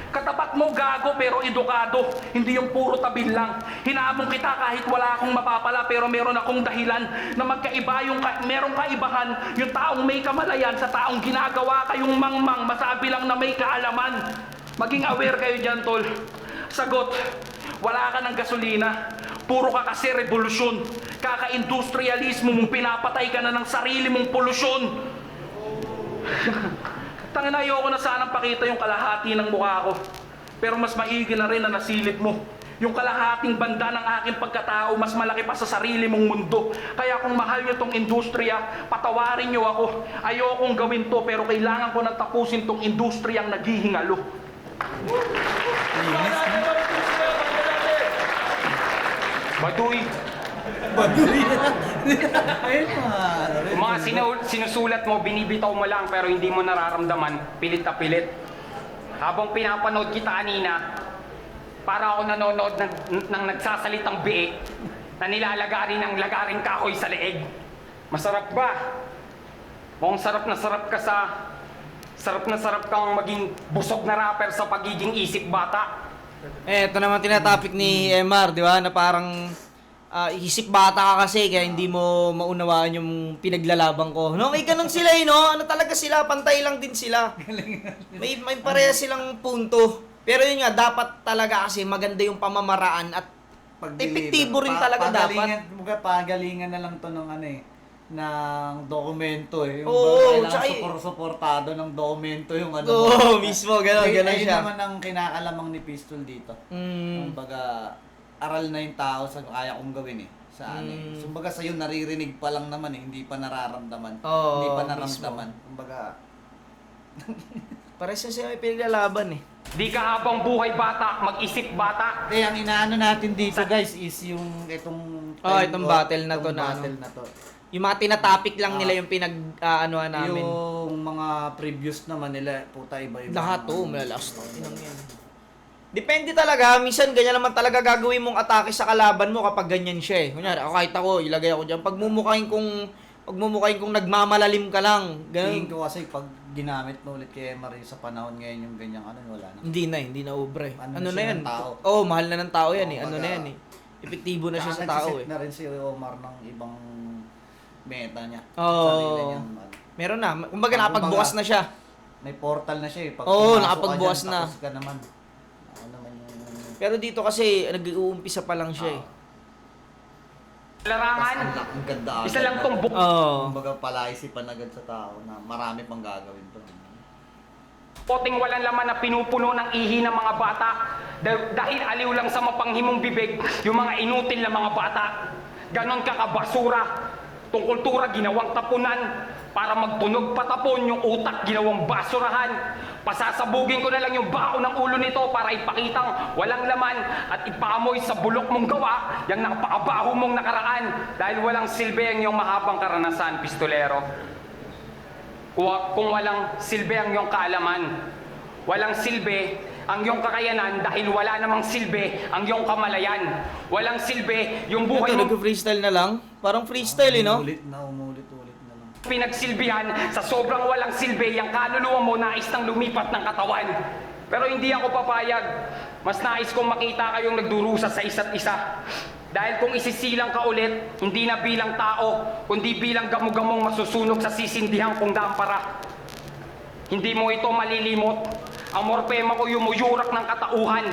Katapat mo gago pero edukado, hindi yung puro tabil lang. Hinamon kita kahit wala akong mapapala pero meron akong dahilan na magkaiba merong kaibahan yung taong may kamalayan sa taong ginagawa kayong mangmang masabi lang na may kaalaman. Maging aware kayo dyan, tol. Sagot, wala ka ng gasolina. Puro ka kasi revolusyon. Kaka-industrialismo mong pinapatay ka na ng sarili mong polusyon. Tangina, ayoko na sanang pakita yung kalahati ng mukha ko. Pero mas maigi na rin na nasilip mo. Yung kalahating banda ng aking pagkatao, mas malaki pa sa sarili mong mundo. Kaya kung mahal nyo tong industriya, patawarin nyo ako. Ayokong gawin to, pero kailangan ko nang tapusin tong industriyang naghihingalo. Baduy, Ayun yung mga sinusulat mo, binibitaw mo lang pero hindi mo nararamdaman, pilit na pilit. Habang pinapanood kita kanina, para ako nanonood ng nagsasalitang biik na nilalagarin ng lagaring kahoy sa leeg. Masarap ba? Mukhang sarap na sarap kang maging busog na rapper sa pagiging isip bata. Ito naman tinatopic ni MR, di ba? Na parang isip bata ka kasi kaya hindi mo maunawaan yung pinaglalaban ko. No, may ganun sila no? Ano talaga sila? Pantay lang din sila. May pareha silang punto. Pero yun nga, dapat talaga kasi maganda yung pamamaraan at epektibo rin talaga dapat. Pagalingan na lang to ng ng dokumento eh. Yung Oo, kailangan suportado ng dokumento yung Oo, mismo, gano'n Ayun siya. naman ang kinakalamang ni Pistol dito. Kumbaga, aral na yung tao sa kaya kong gawin sa Kumbaga sa'yo naririnig pa lang naman hindi pa nararamdaman. Oo, hindi pa naramdaman. Kumbaga, pares na siya may pinaglalaban Di ka habang buhay bata, mag-isip bata. ang inaano natin dito guys is yung itong battle na to na battle na to. Yung mga tinatopic lang nila yung pinag-anuhan namin. Yung mga previous naman nila, puta iba-iba. Lahat malalas to. Yan. Depende talaga, minsan ganyan naman talaga gagawin mong atake sa kalaban mo kapag ganyan siya Kunyari, kahit ako, ilagay ako dyan. Pagmumukhain kong nagmamalalim ka lang. Tingin Ganun. ko kasi pag ginamit mo ulit kay Marie sa panahon ngayon yung ganyang wala na. Hindi na ubre. Ano Ano na siya yan? ng tao? Mahal na ng tao yan Ano Kumbaga, na yan Epektibo na siya sa tao nagsiset na rin si Omar ng ibang meta niya. Oo. Sarili niya. Meron na. Kumbaga nakapagbukas na siya. May portal na siya Pag Oo, pumasok nakapagbukas ka dyan, na. Tapos ka naman. Ano naman yung... Pero dito kasi nag-uumpisa pa lang siya Larangan, Ang ganda isa lang tong Kumbaga palaisipan agad sa tao na marami pang gagawin to. poting walang laman na pinupuno ng ihi ng mga bata dahil aliw lang sa mapanghimong bibig yung mga inutil na mga bata. Ganon ka kabasura. Tong kultura ginawang tapunan para magtunog patapon yung utak ginawang basurahan. Pasasabugin ko na lang yung baon ng ulo nito para ipakitang walang laman at ipaamoy sa bulok mong gawa yung napakabaho mong nakaraan dahil walang silbi ang iyong mahabang karanasan, pistolero. Kung walang silbi ang iyong kaalaman, walang silbi ang iyong kakayanan dahil wala namang silbi ang iyong kamalayan. Walang silbi yung buhay mo Nag-freestyle na lang. Parang freestyle Umulit na lang. pinagsilbihan sa sobrang walang silbi yung kaluluwa mo nais nang lumipat ng katawan. Pero hindi ako papayag. Mas nais kong makita kayong nagdurusa sa isa't isa. Dahil kung isisilang ka ulit, hindi na bilang tao, kundi bilang gamugamong masusunog sa sisindihan kong dampara. Hindi mo ito malilimot. Ang morpema ko yumuyurak ng katauhan.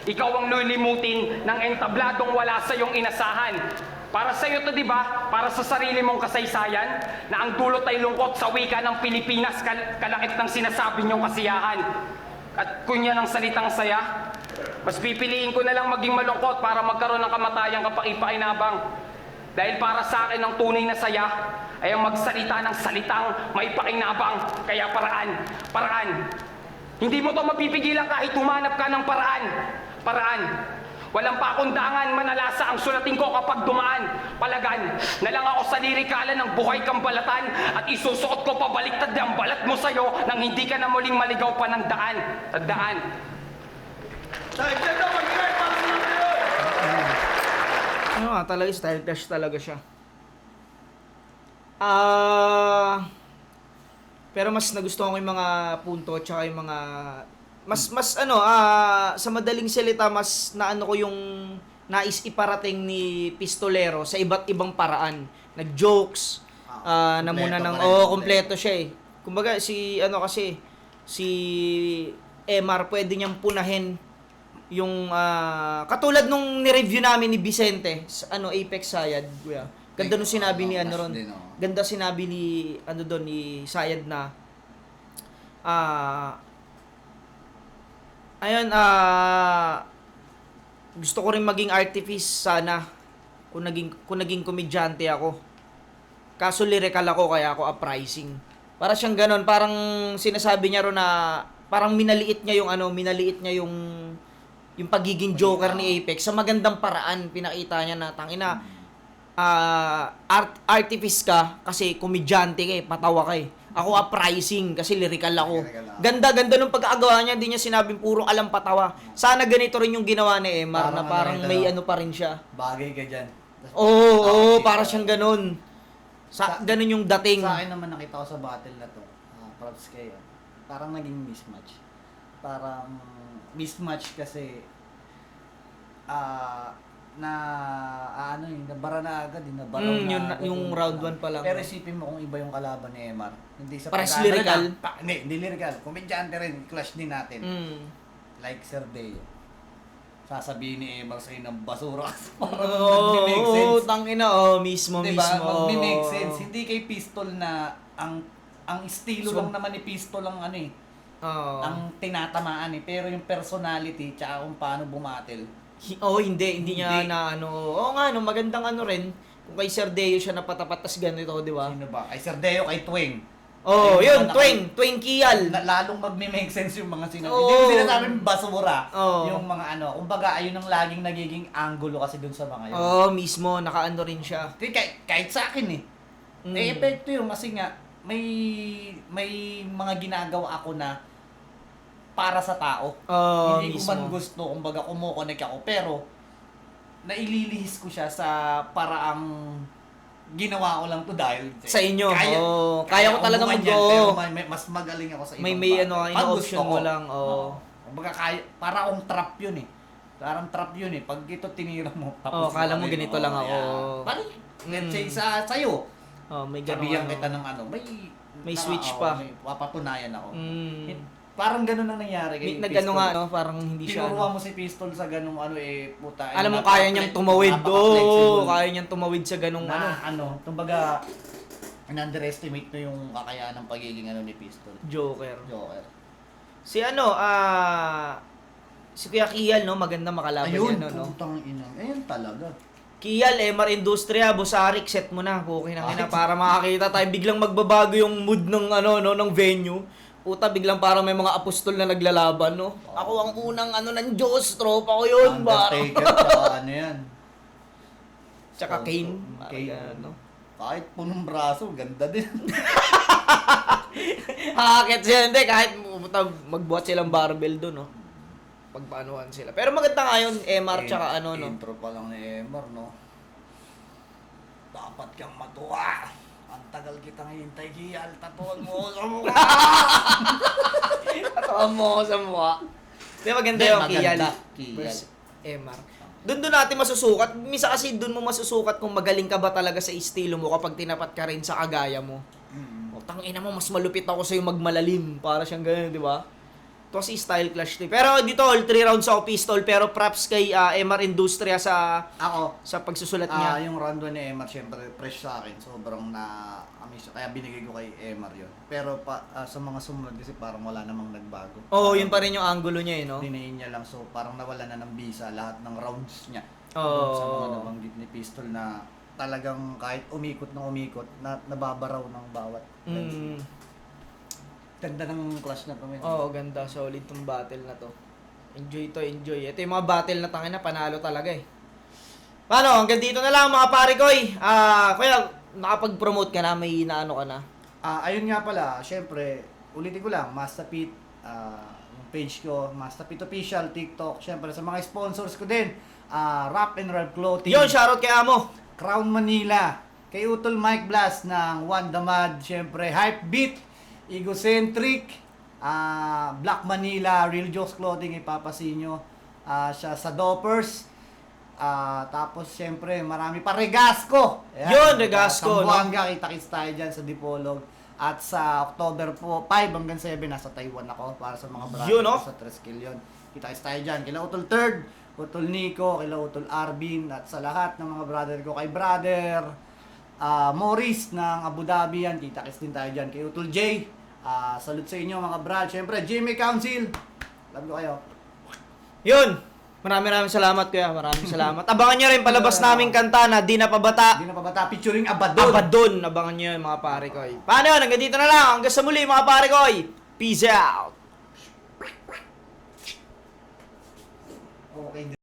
Ikaw ang lilimutin ng entabladong wala sa iyong inasahan. Para sa iyo to, di ba? Para sa sarili mong kasaysayan, na ang dulot ay lungkot sa wika ng Pilipinas, kalakip ng sinasabi niyong kasiyahan. At kunya ng salitang saya, mas pipiliin ko na lang maging malungkot para magkaroon ng kamatayang kapaki-pakinabang. Dahil para sa akin ang tunay na saya ay ang magsalita ng salitang may pakinabang. Kaya paraan. Hindi mo to mapipigilan kahit humanap ka ng paraan. Walang pakundangan, manalasa ang sulatin ko kapag dumaan. Palagan na lang ako sa lirikalan ng buhay kang balatan at isusuot ko pabaliktad ang balat mo sa'yo nang hindi ka na muling maligaw pa ng daan. Tandaan. Ano nga, talaga style clash talaga siya. Pero mas nagustuhan ko yung mga punto tsaka yung mga sa madaling salita, mas naano ko yung nais iparating ni Pistolero sa iba't ibang paraan. Nag-jokes, na muna ng kompleto siya eh. Kumbaga si Emar pwede niyang punahin yung katulad nung ni-review namin ni Vicente sa Apex Sayad, kuya. Ganda nung sinabi ni ron. Ganda sinabi ni ni Sayad na gusto ko rin maging artist sana kung naging komedyante ako. Kaso lyrical ako kaya ako uprising. Para siyang ganon, parang sinasabi niya ron na parang minaliit niya yung pagiging joker ni Apex sa magandang paraan. Pinakita niya na tangina artist ka kasi komedyante ka eh, patawa ka eh. Ako uprising kasi lyrical ako. Ganda nung pagkakagawa niya, di niya sinabing puro alam patawa. Sana ganito rin yung ginawa ni Emar na parang may pa rin siya. Bagay ka dyan. Oo, para siyang ganun. Ganun yung dating. Sa akin naman nakita ko sa battle na to, props kayo. Parang naging mismatch. Parang mismatch kasi nabara na agad, nabaraw na agad. Yung round 1 pa lang. Pero isipin mo kung iba yung kalaban ni Emar. Hindi sa Pares lyrical. Hindi lyrical. Komedyante rin, clash din natin. Like Sir Deo. Sasabihin ni Emar sa'yo ng basura. Mag-make sense. Tangina, mismo. Mag-make sense. Hindi kay Pistol na ang estilo lang naman ni Pistol ang ang tinatamaan eh. Pero yung personality, tsaka kung paano bumatil. Hindi niya na magandang rin. Kung kay Sir Deo siya napatapat, tas ganito, di ba? Sino ba? Kay Sir Deo, kay Twing. Yun, Twing Kial. Lalong magme-make sense yung mga sinabi. Hindi mo sinasabing basura. Yung mga kumbaga, ayun ang laging nagiging angulo kasi dun sa mga yun. Mismo, nakaano rin siya. Kahit sa akin eh. Epekto yun kasi nga, may mga ginagawa ako na para sa tao. Hindi ko man gusto, kumbaga kumukonek ako, pero naililihis ko siya sa paraang ginawa ko lang to dahil sa inyo. Kaya ko talaga pero mas magaling ako sa ibang may option mo lang. Kumbaga para akong trap yun eh. Parang trap yun eh. Pag ito tinira mo, tapos kala mo ganito lang ako. Parang, let's say sa'yo, may ganun sabihan kita ng may switch pa. May papatunayan ako. Parang ganun ang nangyari kay Pistol. Parang hindi siya. Tinuruan mo si Pistol sa ganung puta. Alam mo, kaya niyang tumawid. Kaya niyang tumawid sa ganung Kumbaga, in-underestimate mo yung kakayahan ng pagiging ni Pistol. Joker. Si si Kuya Kial, maganda makalaban ayun, yan, putang ina. Ayun talaga. Kial, Emar Industria, Bosarik, set mo na. Okay na para makakita tayo. Biglang magbabago yung mood ng ng venue. Puta, biglang parang may mga apostol na naglalaban, no? Ako ang unang ng Diyos, tropa ko yun, Undertaker, tsaka yan. Tsaka Kane. Kahit punong braso, ganda din. Hakit siya, hindi. Kahit magbuhat silang barbell doon, no? Pagpaanuhan sila. Pero maganda nga yun, MR, tsaka no? Intro pa lang ni MR, no? Dapat kang matuwa. Ang tagal kitang hintay, Kial. Tatuan mo sa mukha. Tatuan mo sa mukha. Di ba maganda Hindi, yung Kial maganda. Kial. versus MR. Doon natin masusukat. Misa kasi doon mo masusukat kung magaling ka ba talaga sa estilo mo kapag tinapat ka rin sa kagaya mo. O, tangina mo, mas malupit ako sa'yo magmalalim. Para siyang ganyan, di ba? Ito kasi style clash to. Pero dito, all 3 rounds ako pistol. Pero props kay MR Industria sa pagsusulat niya. Yung round 1 ni MR, syempre, fresh sa akin. Sobrang na-amaze. Kaya binigay ko kay MR yun. Pero sa mga sumunod kasi parang wala namang nagbago. Oo, yun pa rin yung angulo niya, no? Dinayin niya lang. So, parang nawala na ng visa lahat ng rounds niya. Oo. Sa mga nabanggit ni Pistol na talagang kahit umikot na umikot, nababaraw ng bawat. Mm. Ganda ng clash na to. Oo, ganda. Solid tong battle na to. Enjoy to, enjoy. Ito yung mga battle na tangina, panalo talaga eh. Paano? Hanggang dito na lang mga pare ko eh. Kuya, nakapag-promote ka na, may inaano ka na. Ayun nga pala, syempre, ulitin ko lang, Mastapit, yung page ko, Mastapit Official, TikTok, syempre sa mga sponsors ko din, Rap and Rap Clothing, Yun, shoutout kay Amo. Crown Manila, kay Utol Mike Blas ng One The Mad, syempre Hype Beat, Egocentric, Black Manila, Real Jokes Clothing, ipapasinyo, siya sa Doppers, tapos syempre marami pa Regasco. Yun, Regasco, no? Sambuanga, kita-kits tayo dyan sa Dipolog. At sa October 5 hanggang 7, nasa Taiwan ako para sa mga brother Yun, no? ko sa Treskel yun. Kita-kits tayo dyan. Kila Utol Third, Utol Nico, kila Utol Arvin, at sa lahat ng mga brother ko, kay brother Morris ng Abu Dhabi yan, kita-kits din tayo dyan. Kay Utol J, salute sa inyo mga brad. Syempre, Jimmy Council, love ko kayo. Yun. Maraming salamat kuya. Maraming salamat. Abangan nyo rin palabas naming kanta na Di Na Pabata. Hindi na pabata, featuring Abadon. Abadon. Abangan nyo yun mga pare ko. Paano yun? Hanggang dito na lang. Hanggang sa muli mga pare ko. Peace out.